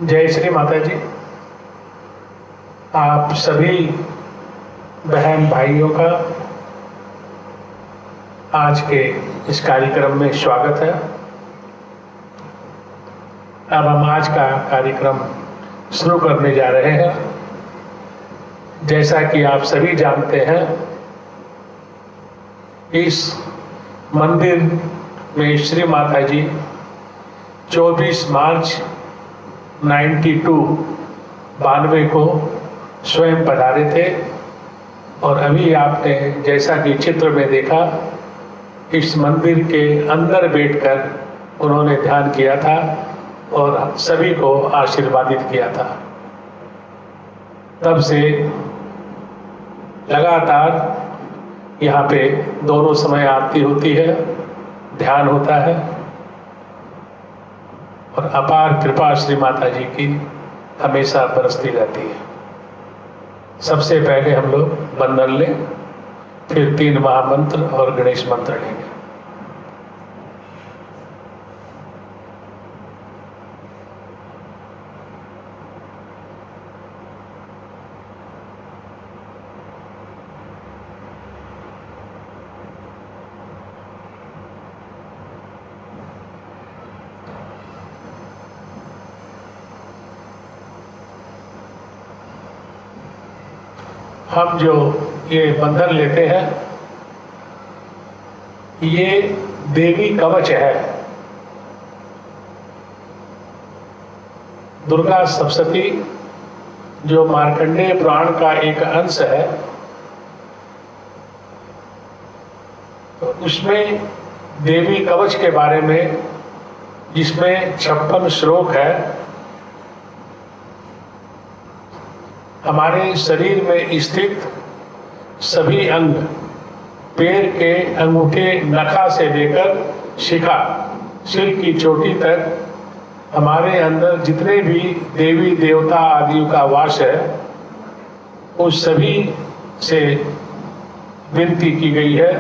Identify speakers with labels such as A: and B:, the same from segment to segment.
A: जय श्री माता जी। आप सभी बहन भाइयों का आज के इस कार्यक्रम में स्वागत है। अब हम आज का कार्यक्रम शुरू करने जा रहे हैं। जैसा कि आप सभी जानते हैं, इस मंदिर में श्री माता जी 24 मार्च 92 को स्वयं पधारे थे और अभी आपने जैसा कि चित्र में देखा, इस मंदिर के अंदर बैठकर उन्होंने ध्यान किया था और सभी को आशीर्वादित किया था। तब से लगातार यहाँ पे दोनों समय आरती होती है, ध्यान होता है और अपार कृपा श्री माता जी की हमेशा बरसती रहती है। सबसे पहले हम लोग वंदन लें, फिर 3 महामंत्र और गणेश मंत्र लेंगे। हम जो ये बंधन लेते हैं, ये देवी कवच है। दुर्गा सप्तशती जो मार्कंडेय पुराण का एक अंश है, तो उसमें देवी कवच के बारे में, जिसमें 56 श्लोक है, हमारे शरीर में स्थित सभी अंग, पैर के अंगूठे नखा से लेकर शिखा, सिर की चोटी तक, हमारे अंदर जितने भी देवी देवता आदियों का वास है, उस सभी से विनती की गई है,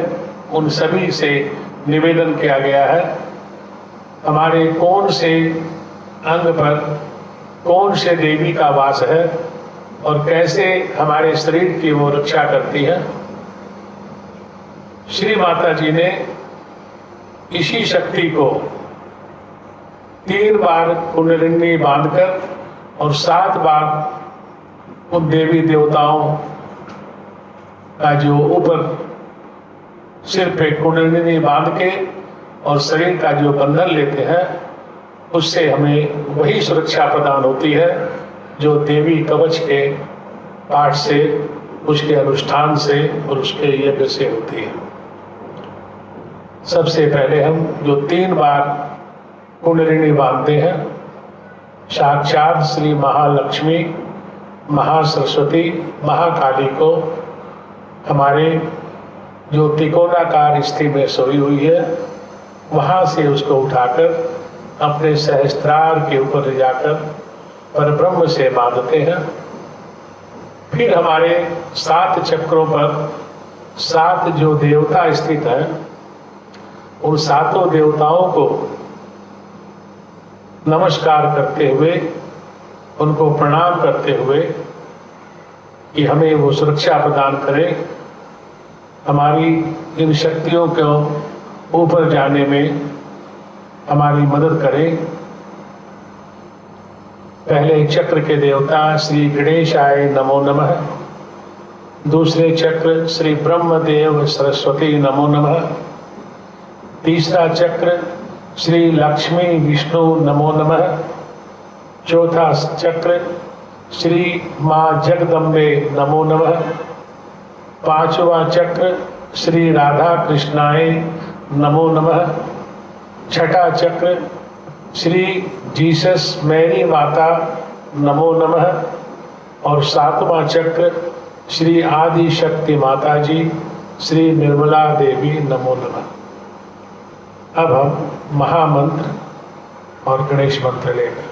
A: उन सभी से निवेदन किया गया है, हमारे कौन से अंग पर कौन से देवी का वास है और कैसे हमारे शरीर की वो रक्षा करती है। श्री माता जी ने इसी शक्ति को 3 बार कुंडलिनी बांधकर और 7 बार उन देवी देवताओं का जो ऊपर सिर पे कुंडलिनी बांध के और शरीर का जो बंधन लेते हैं, उससे हमें वही सुरक्षा प्रदान होती है जो देवी कवच के पाठ से, उसके अनुष्ठान से और उसके यज्ञ से होती है। सबसे पहले हम जो 3 बार कुंडलिनी बांधते हैं, साक्षात श्री महालक्ष्मी, महासरस्वती, महाकाली को हमारे जो त्रिकोणाकार स्थिति में सोई हुई है, वहां से उसको उठाकर अपने सहस्त्रार के ऊपर ले जाकर परब्रह्म से बांधते हैं। फिर हमारे 7 चक्रों पर 7 जो देवता स्थित हैं, उन 7 देवताओं को नमस्कार करते हुए, उनको प्रणाम करते हुए कि हमें वो सुरक्षा प्रदान करें, हमारी इन शक्तियों को ऊपर जाने में हमारी मदद करें। पहले चक्र के देवता श्री गणेशाय नमो नमः, दूसरे चक्र श्री ब्रह्मदेव सरस्वती नमो नमः, तीसरा चक्र श्री लक्ष्मी विष्णु नमो नमः, चौथा चक्र श्री माँ जगदम्बे नमो नमः, 5वां चक्र श्री राधा कृष्णाय नमो नमः, छठा चक्र श्री जीसस मैरी माता नमो नमः और 7वां चक्र श्री आदि शक्ति माता जी श्री निर्मला देवी नमो नमः। अब हम महामंत्र और गणेश मंत्र लेंगे।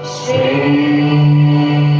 B: Shri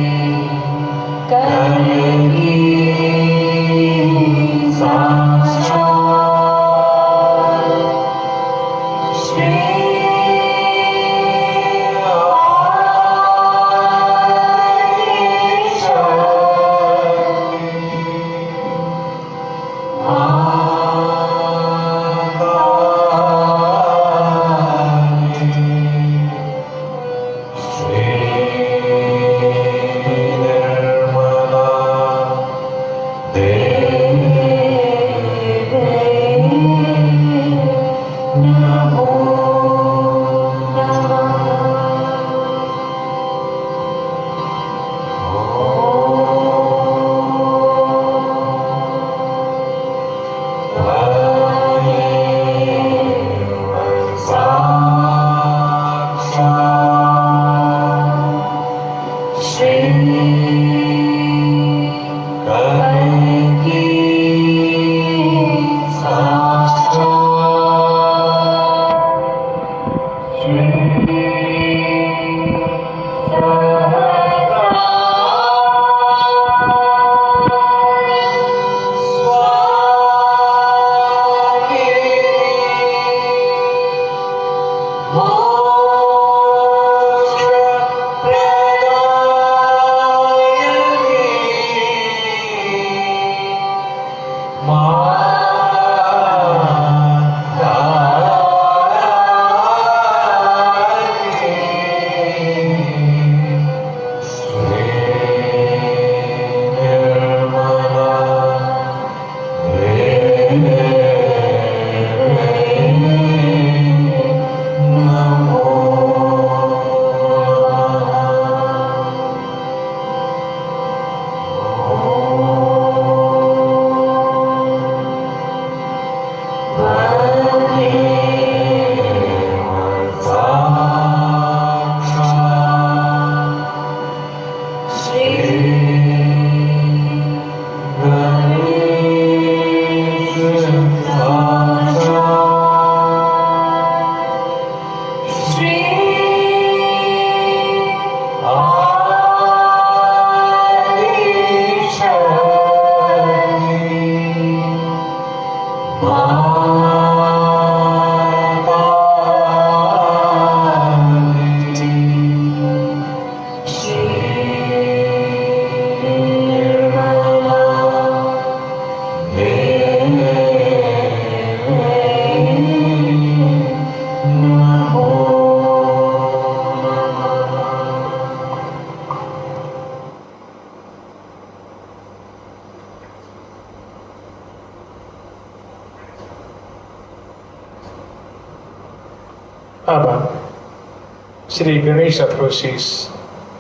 A: श्री गणेश अप्रोसीस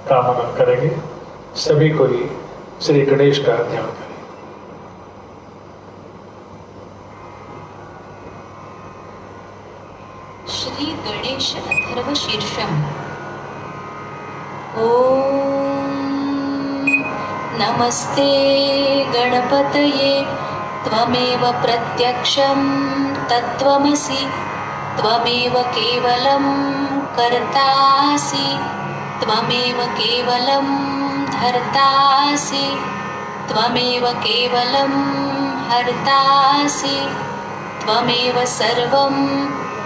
A: का मनन करेंगे। सभी कोई श्री गणेश का ध्यान करें।
B: श्री गणेश अथर्व शीर्षम। ओम नमस्ते गणपतये त्वमेव प्रत्यक्षं तत्त्वमसि त्वमेव केवलं कर्तासि त्वमेव केवलं धर्तासि त्वमेव केवलं हर्तासि त्वमेव सर्वं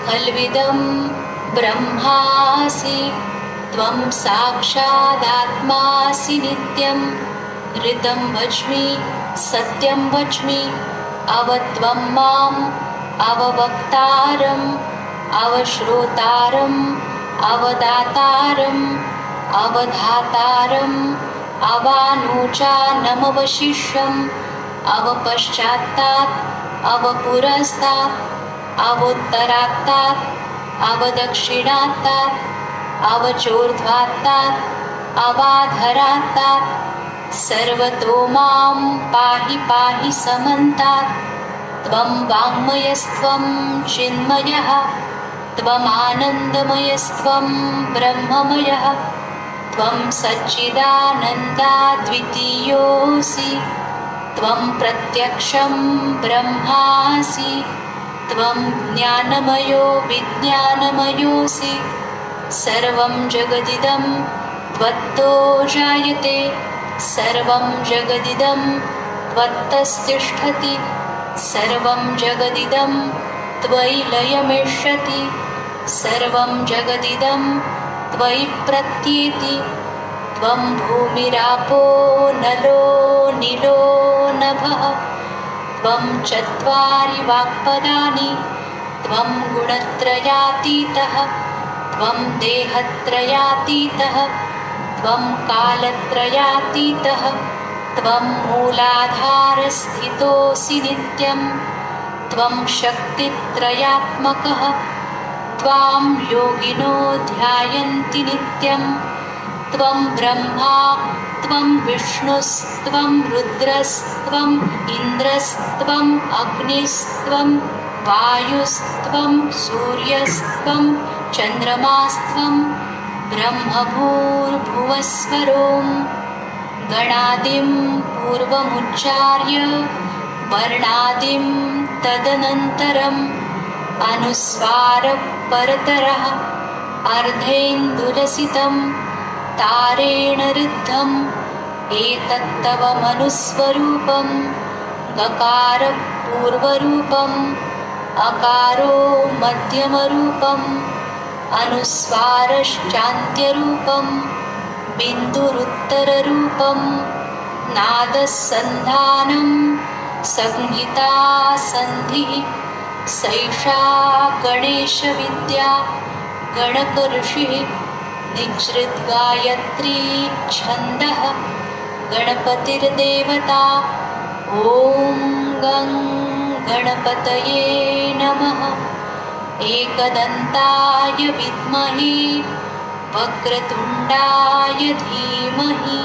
B: खल्विदं ब्रह्मासि त्वं साक्षादात्मासि नित्यं ऋतं वच्मि सत्यं वच्मि अवत्वं माम् अववक्तारम् अवश्रोतारम् अवदातारम् अवधातारम् अवानोचानमवशिष्यम् अवपश्चात्तात् अवपुरस्तात् अवोत्तरात्तात् अवदक्षिणात्तात् अवचोर्ध्वात्तात् अवाधरात्तात् सर्वतो मां पाहि पाहि समन्तात् त्वं वाङ्मयस्त्वं चिन्मयः त्वमानन्दमयस्त्वं ब्रह्ममयः त्वं सच्चिदानन्दाद्वितीयोऽसि त्वं प्रत्यक्षं ब्रह्मासि त्वं ज्ञानमयो विज्ञानमयोऽसि सर्वं जगदिदं त्वत्तो जायते सर्वं जगदिदं त्वत्तस्तिष्ठति सर्वं जगदिदं त्वयि लयमिष्यति सर्वं जगदिदं त्वयि प्रत्येति त्वं भूमिरापो नलो नीलो नभः त्वं चत्वारि वाक्पदानि त्वं गुणत्रयातीतः त्वं देहत्रयातीतः त्वं कालत्रयातीतः त्वं मूलाधारस्थितोऽसि नित्यं त्वं शक्तित्रयात्मकः त्वां योगिनो ध्यायन्ति नित्यं त्वं ब्रह्मा त्वं विष्णुस्त्वं रुद्रस्त्वम् इन्द्रस्त्वम् अग्निस्त्वं वायुस्त्वं सूर्यस्त्वं चन्द्रमास्त्वं ब्रह्मभूर्भुवस्वरों गणादिं पूर्वमुच्चार्य वर्णादिं तदनन्तरम् अनुस्वारः परतरः अर्धेन्दुलसितं तारेण ऋद्धम् एतत्तव मनुस्वरूपं गकारः पूर्वरूपम् अकारो मध्यमरूपम् अनुस्वारश्चान्त्यरूपं बिन्दुरुत्तररूपं नादसन्धानं संहिता सन्धिः सैषा गणेशविद्या गणकऋषिः निजृद्गायत्री छन्दः गणपतिर्देवता ॐ गं गणपतये नमः। एकदन्ताय विद्महे वक्रतुण्डाय धीमहि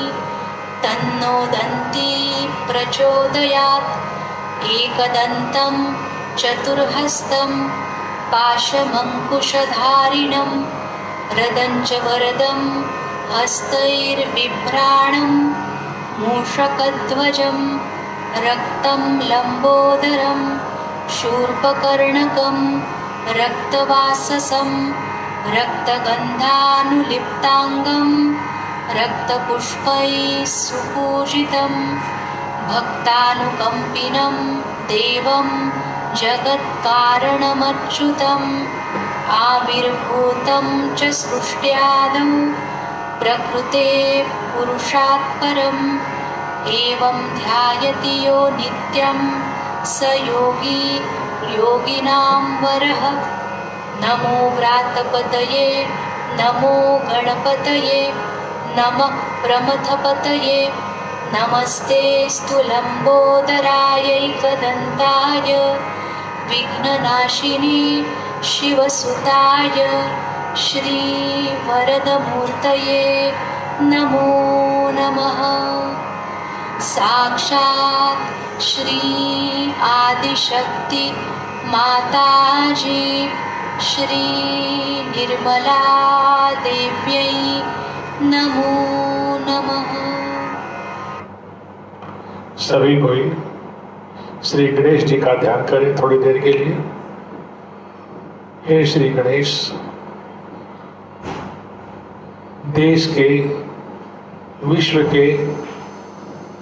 B: तन्नो दन्ती प्रचोदयात्। एकदन्तं चतुर्हस्तं पाशमङ्कुशधारिणं रदञ्च वरदं हस्तैर्बिभ्राणं मूषकध्वजं रक्तं लम्बोदरं शूर्पकर्णकं रक्तवाससं रक्तगन्धानुलिप्ताङ्गं रक्तपुष्पैः सुपूजितं भक्तानुकम्पिनं देवं जगत्कारणमच्युतम् आविर्भूतं च सृष्ट्यादौ प्रकृते पुरुषात् परम् एवं ध्यायति यो नित्यं स योगी योगिनां वरः। नमो व्रातपतये नमो गणपतये नमः प्रमथपतये नमस्ते स्तुलम्बोदरायैकदन्ताय विघ्ननाशिनी शिवसुताय श्री वरदमूर्तये नमो नमः। साक्षात् श्री आदिशक्ति माताजी श्री निर्मला देव्यै नमो नमः।
A: सभी कोई श्री गणेश जी का ध्यान करें थोड़ी देर के लिए। हे श्री गणेश, देश के, विश्व के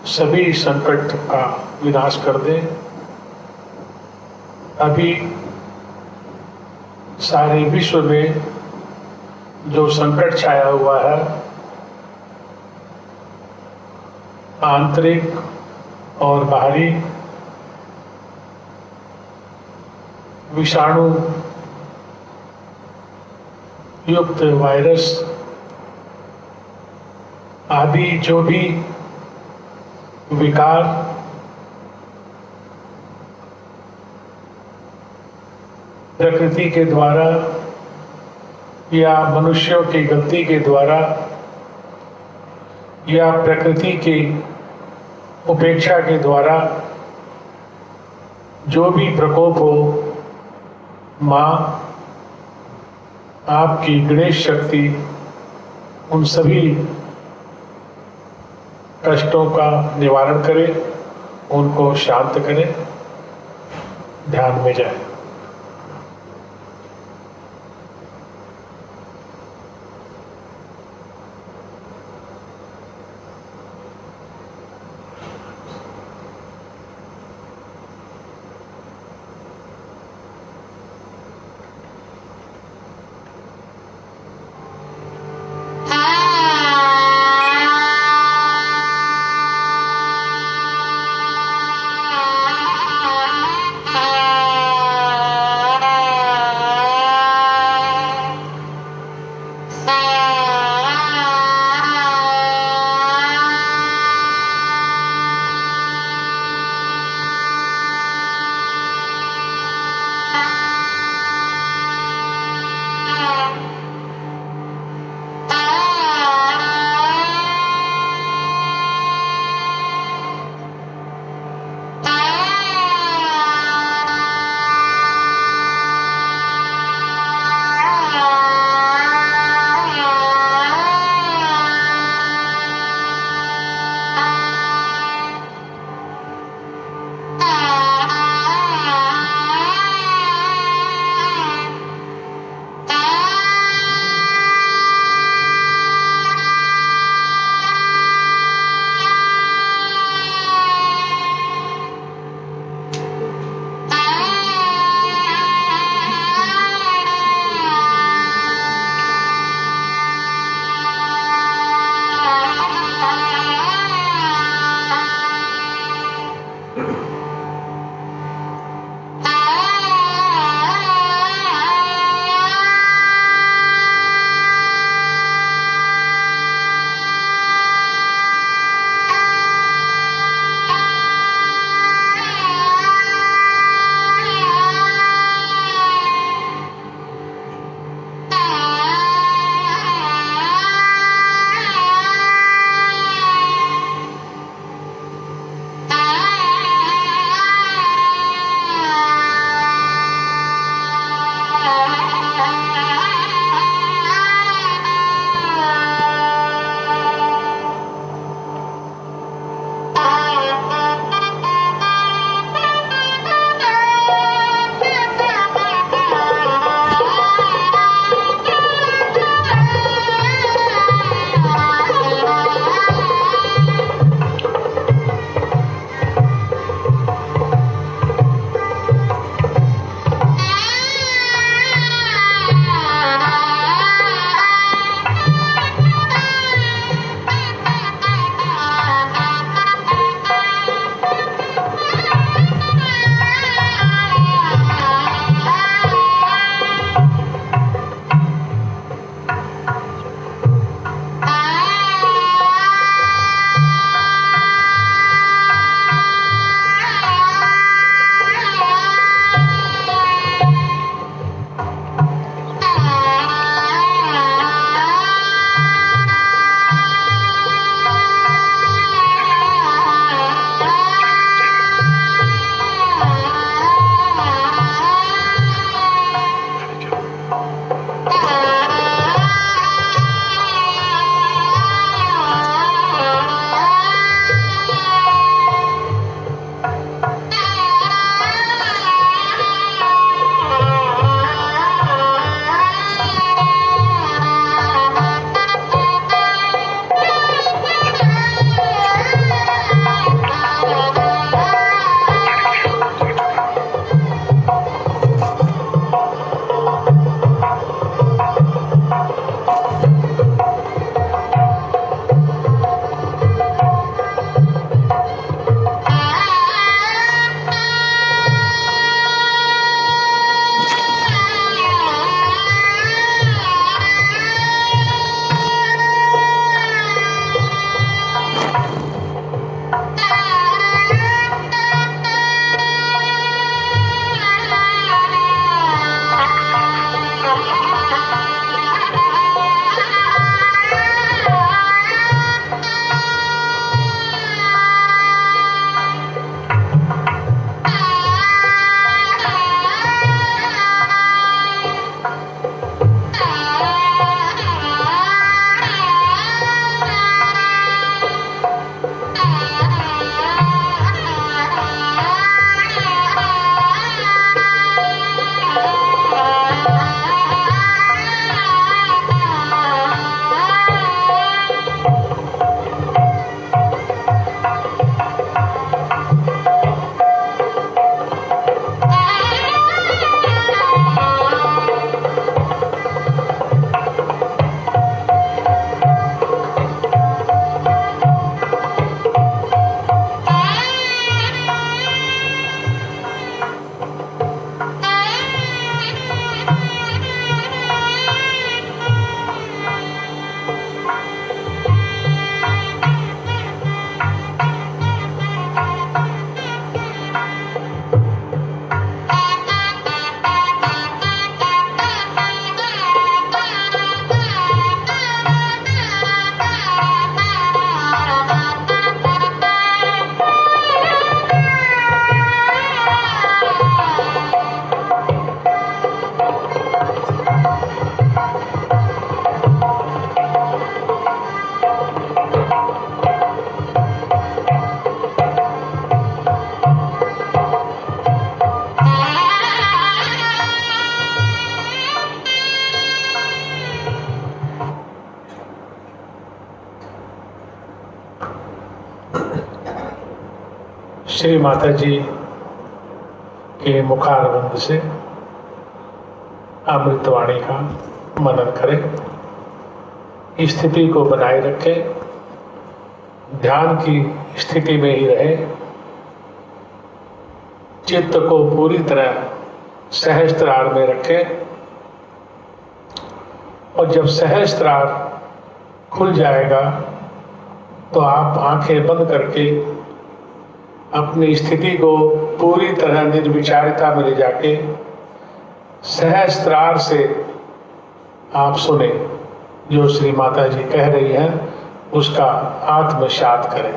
A: सभी संकट का विनाश कर दें। अभी सारे विश्व में जो संकट छाया हुआ है, आंतरिक और बाहरी, विषाणु युक्त वायरस आदि जो भी विकार प्रकृति के द्वारा या मनुष्यों की गलती के द्वारा या प्रकृति की उपेक्षा के द्वारा जो भी प्रकोप हो, माँ आपकी गणेश शक्ति उन सभी कष्टों का निवारण करे, उनको शांत करे। ध्यान में जाए। श्री माता जी के मुखारविंद से अमृतवाणी का मनन करें, स्थिति को बनाए रखें, ध्यान की स्थिति में ही रहे, चित्त को पूरी तरह सहस्त्रार में रखें और जब सहस्त्रार खुल जाएगा तो आप आंखें बंद करके अपनी स्थिति को पूरी तरह निर्विचारिता में ले जाके सहस्त्रार से आप सुने जो श्री माता जी कह रही हैं, उसका आत्मसात करें।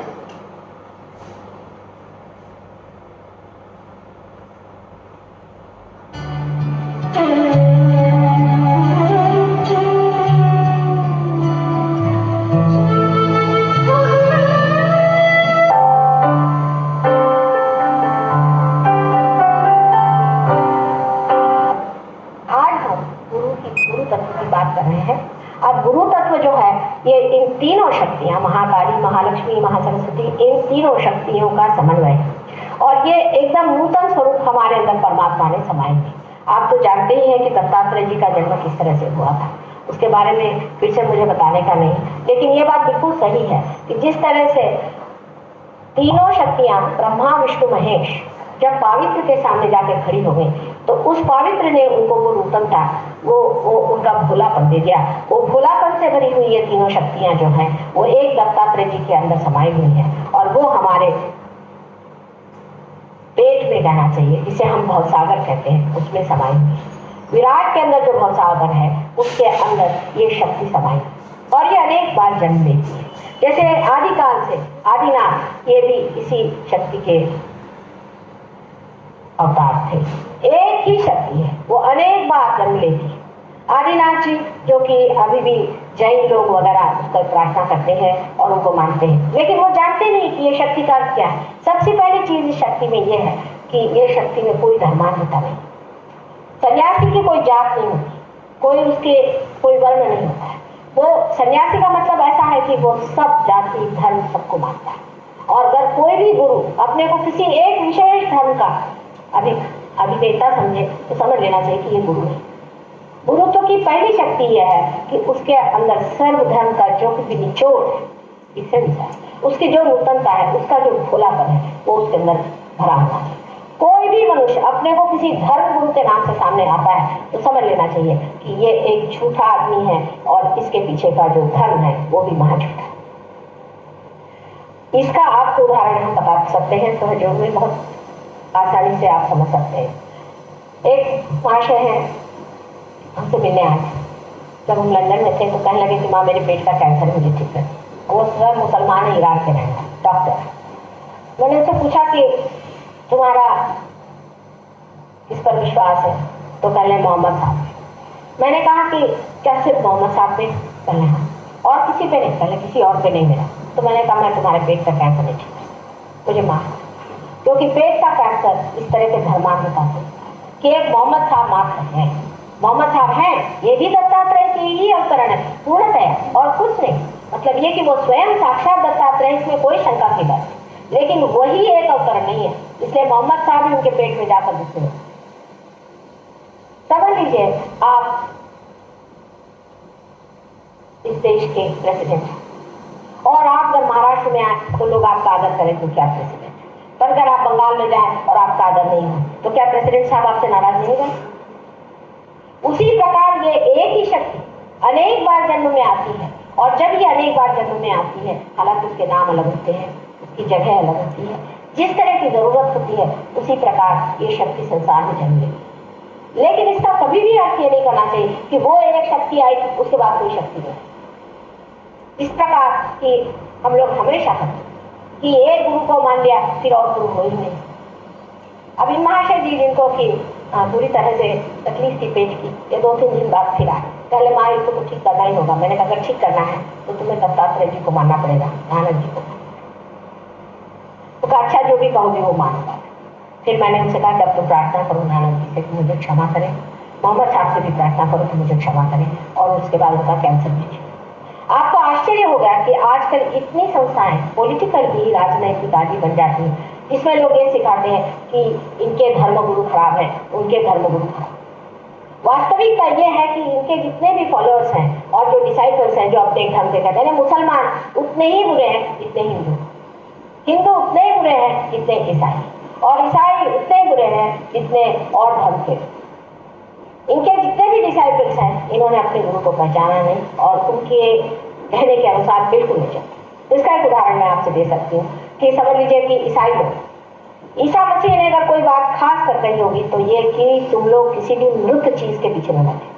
C: अब गुरु तत्व जो है ये इन तीनों शक्तियां, महाकाली, महालक्ष्मी, महासरस्वती, इन तीनों शक्तियों का समन्वय है और ये एकदम नूतन स्वरूप हमारे अंदर परमात्मा ने समाये हैं। आप तो जानते ही हैं कि दत्तात्रेय जी का जन्म किस तरह से हुआ था, उसके बारे में फिर से मुझे बताने का नहीं, लेकिन ये बात बिल्कुल सही है कि जिस तरह से तीनों शक्तियां ब्रह्मा, विष्णु, महेश जब पावित्र के सामने जाकर खड़ी हो गई तो उस पावित्र ने उनको वो नूतनता, वो उनका भोलापन दे दिया। वो भोलापन से भरी हुई ये तीनों शक्तियां जो हैं वो एक दत्तात्रेय जी के अंदर समाई हुई हैं और वो हमारे पेट में कहना चाहिए, जिसे हम भवसागर कहते हैं, उसमें समाई हुई है। विराट के अंदर जो भवसागर है उसके अंदर ये शक्ति समाई और ये अनेक बार जन्म लेती है। जैसे आदिकाल से आदिनाथ ये भी इसी शक्ति के अवतार थे। एक ही शक्ति है, वो अनेक बार जन्म लेती है। आदिनाथ जी जो कि अभी भी जैन लोग वगैरह उसका प्रार्थना करते हैं और उनको मानते हैं, लेकिन वो जानते नहीं कि ये शक्ति का क्या है। सबसे पहली चीज इस शक्ति में ये है कि ये शक्ति में कोई धर्मांधता नहीं, सन्यासी की कोई जात नहीं होती, कोई वर्ण नहीं होता है। वो सन्यासी का मतलब ऐसा है कि वो सब जाति धर्म सबको मानता है और अगर कोई भी गुरु अपने को किसी एक विशेष धर्म का अभिनेता समझे तो समझ लेना चाहिए कि ये गुरु है। गुरुत्व की पहली शक्ति यह है कि उसके अंदर सर्व धर्म का जो भी निचोड़ है, इसेंस है, उसकी जो नूतनता है, उसका जो भोलापन है, वो उसके अंदर भरा हुआ है। कोई भी मनुष्य अपने को किसी धर्म गुरु के नाम से सामने आता है तो समझ लेना चाहिए कि ये एक झूठा आदमी है और इसके पीछे का जो धर्म है वो भी महाझूठा है। इसका आपको उदाहरण हम बता सकते हैं, सहयोग में बहुत आसानी से आप समझ सकते हैं। एक महाशय है, हमसे मिलने आए थे। जब हम लंदन में थे तो कहने लगे कि माँ मेरे पेट का कैंसर मुझे ठीक है। वो सर मुसलमान है, ईरान के रहना डॉक्टर। मैंने उनसे पूछा कि तुम्हारा किस पर विश्वास है, तो कहने मोहम्मद साहब। मैंने कहा कि क्या सिर्फ मोहम्मद साहब पे? कहने हाँ। और किसी पे नहीं? कहने किसी और पे नहीं मेरा। तो मैंने कहा मैं तुम्हारे पेट का कैंसर नहीं ठीक, मुझे माफ, क्योंकि पेट का कैंसर इस तरह से धर्मांधता से कि एक मोहम्मद साहब मात्र है, मोहम्मद साहब हैं, ये भी दत्तात्रेय के ही अवतरण है पूर्णतः और कुछ नहीं। मतलब ये कि वो स्वयं साक्षात दत्तात्रेय, इसमें कोई शंका की बात नहीं, लेकिन वही एक अवतरण नहीं है, इसलिए मोहम्मद साहब ही उनके पेट में जाकर घुसे हैं। समझ लीजिए आप इस देश के प्रेसिडेंट हैं और आप अगर महाराष्ट्र में आए तो लोग आपका आदर करें तो क्या प्रेसिडेंट, पर अगर आप बंगाल में जाए और आपका आदर नहीं हो तो क्या प्रेसिडेंट साहब आपसे नाराज नहीं होंगे? उसी प्रकार ये एक ही शक्ति अनेक बार जन्म में आती है और जब ये अनेक बार जन्म में आती है, हालांकि उसके नाम अलग होते हैं, उसकी जगह अलग होती है, जिस तरह की जरूरत होती है उसी प्रकार ये शक्ति संसार में जन्म लेती है। लेकिन इसका कभी भी अर्थ ये नहीं करना चाहिए कि वो एक शक्ति आई उसके बाद कोई शक्ति नहीं। इस प्रकार की हम लोग हमेशा करते कि एक गुरु को मान लिया फिर और गुरु हो ही नहीं। अब इन महाशय जी जिनको कि पूरी तरह से तकलीफ थी पेट की, ये 2-3 दिन बाद फिर आए, पहले माँ इसको तो ठीक करना ही होगा। मैंने कहा अगर ठीक करना है तो तुम्हें दत्तात्रेय जी को मानना पड़ेगा, आनंद जी को। तो अच्छा जो भी कहोगे वो मानूंगा। फिर मैंने उनसे कहा कि अब तो प्रार्थना करो आनंद जी से कि मुझे क्षमा करें, मोहम्मद साहब से भी प्रार्थना करो कि मुझे क्षमा करें, और उसके बाद उनका कैंसर भी। आपको आश्चर्य होगा कि आजकल इतनी संस्थाएं पॉलिटिकल भी राजनैतिक आदि बन जाती हैं जिसमें लोग ये सिखाते हैं कि इनके धर्मगुरु खराब हैं, उनके धर्मगुरु खराब। वास्तविकता ये है कि इनके जितने भी फॉलोअर्स हैं और जो डिसाइपल्स हैं, जो अपने धर्म से कहते हैं, मुसलमान उतने ही बुरे हैं जितने हिंदू, हिंदू उतने ही बुरे हैं जितने ईसाई, और ईसाई उतने ही बुरे हैं जितने और धर्म के। इनके जितने भी डिसाइपल्स हैं, इन्होंने अपने गुरु को पहचाना नहीं और उनके कहने के अनुसार बिल्कुल नहीं चलते। इसका एक उदाहरण मैं आपसे दे सकती हूँ कि समझ लीजिए कि ईसाई लोग, ईसा मसीह ने अगर कोई बात खास कर कही होगी तो ये कि तुम लोग किसी भी मृत चीज के पीछे न लगे,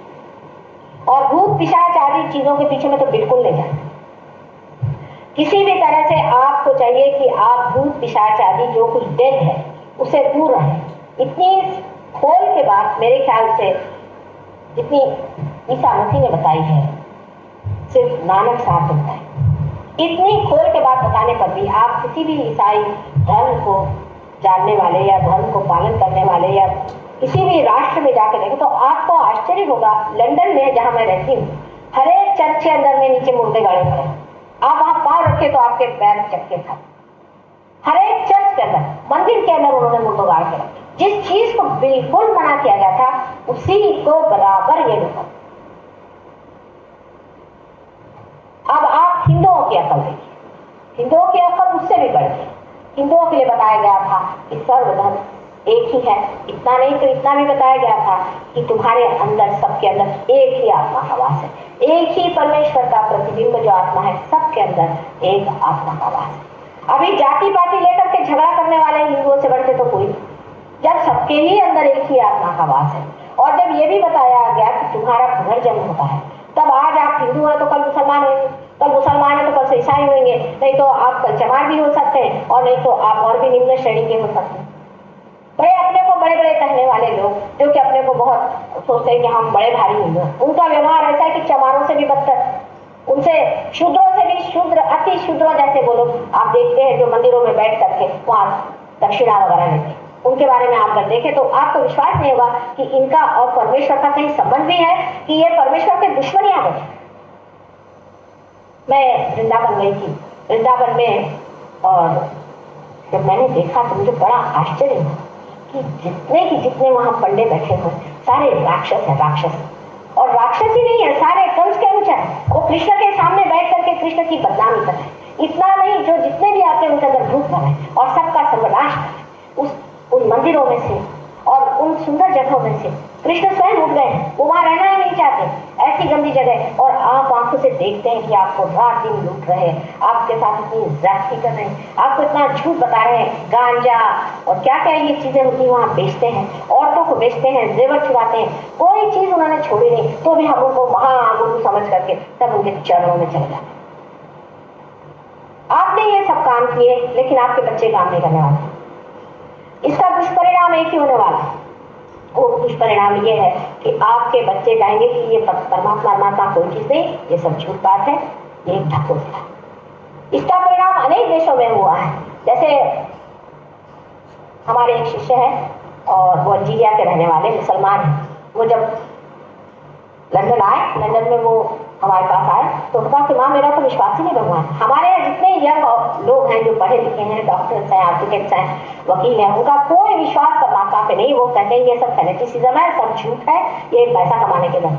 C: और भूत पिशाच आदि चीजों के पीछे में तो बिल्कुल नहीं जाए। किसी भी तरह से आपको चाहिए कि आप भूत पिशाच आदि जो कुछ डेड है उसे दूर रहें। इतनी खोल के बात मेरे ख्याल से जितनी ईसा मसीह ने बताई है सिर्फ नानक साहब ने बताई। इतनी खोल के बात बताने पर भी आप किसी भी ईसाई धर्म को जानने वाले या धर्म को पालन करने वाले या किसी भी राष्ट्र में जाकर देखें तो आपको आश्चर्य होगा। लंदन में जहां मैं रहती हूँ, हर एक चर्च के अंदर में नीचे मुर्दे गाड़े पड़े, आप वहां पाँव रखे तो आपके पैर चक्के खा। हर एक चर्च के अंदर, मंदिर के अंदर उन्होंने मुर्दों गाड़ के रखे। जिस चीज को बिल्कुल मना किया गया था उसी को बराबर ये लोग। अब आप हिंदुओं की अकल देखिए, हिंदुओं की अकल उससे भी बढ़ गई। हिंदुओं के लिए बताया गया था कि सर्वधर्म एक ही है। इतना नहीं तो इतना भी बताया गया था कि तुम्हारे अंदर, सबके अंदर एक ही आत्मा का वास है, एक ही परमेश्वर का प्रतिबिंब जो आत्मा है, सबके अंदर एक आत्मा का वास है। अभी जाति पाति लेकर के झगड़ा करने वाले हिंदुओं से बढ़ते तो कोई, जब सबके ही अंदर एक ही आत्मा का वास है। और जब ये भी बताया गया कि तुम्हारा पुनर्जन्म होता है, तब आज आप हिंदू हैं तो कल मुसलमान होंगे, कल मुसलमान है तो कल से ईसाई होंगे, नहीं तो आप कल चमार भी हो सकते हैं, और नहीं तो आप और भी निम्न श्रेणी के हो सकते हैं। बड़े अपने को बड़े बड़े कहने वाले लोग जो कि अपने को बहुत सोचते हैं कि हम बड़े भारी हिंदू हैं, उनका व्यवहार ऐसा है कि चमारों से भी बदतर, उनसे शूद्रों से भी शूद्र, अति शूद्रों जैसे वो लोग आप देखते हैं जो मंदिरों में बैठ करके वहां दक्षिणा वगैरह लेते। उनके बारे में आप अगर देखें तो आपको विश्वास नहीं होगा कि इनका और परमेश्वर का कहीं संबंध भी है, कि ये परमेश्वर के दुश्मन यहाँ बैठे। मैं वृंदावन गई थी, वृंदावन में, और जब मैंने देखा तो मुझे बड़ा आश्चर्य हुआ कि जितने वहां पंडे बैठे हुए सारे राक्षस है, राक्षस। और राक्षस ही नहीं है, सारे कंस के अनुसार वो कृष्ण के सामने बैठ करके कृष्ण की बदनामी कर रहे हैं। इतना नहीं, जो जितने भी आते हैं उनके अंदर भूत भरा है और सबका सर्वनाश कर रहे। उन मंदिरों में से और उन सुंदर जगहों में से कृष्ण स्वयं उठ गए, वो वहां रहना ही नहीं चाहते, ऐसी गंदी जगह। और आप आंखों से देखते हैं कि आपको रात दिन लूट रहे हैं, आपके साथ इतनी ज्यादती कर रहे हैं, आपको इतना झूठ बता रहे हैं, गांजा और क्या क्या ये चीजें होती है वहां बेचते हैं, औरतों को बेचते हैं, जेवर चुराते हैं, कोई चीज उन्होंने छोड़ी नहीं। तो भी हम उनको महागुरु समझ करके तब उनके चरणों में चले जाते। आपने ये सब काम किए, लेकिन आपके बच्चे काम नहीं करने वाले। इसका दुष्परिणाम एक ही होने वाला है। वो दुष्परिणाम ये है कि आपके बच्चे कहेंगे कि ये परमात्मा कोई चीज नहीं, ये सब झूठ बात है, ये एक ढकोसला है। इसका परिणाम अनेक देशों में हुआ है। जैसे हमारे एक शिष्य है और वो अल्जीरिया के रहने वाले मुसलमान हैं। वो जब लंदन आए, लंदन में वो हमारे पास आए तो उनका कि माँ मेरा तो विश्वास ही नहीं भगवान। हमारे यहाँ जितने यंग लोग हैं जो पढ़े लिखे हैं, डॉक्टर्स हैं, आर्किटेक्ट्स हैं, वकील हैं, उनका कोई विश्वास परमात्मा पे नहीं। वो कहते हैं ये सब फेनेटिसिज्म है, सब झूठ है, ये पैसा कमाने के लिए,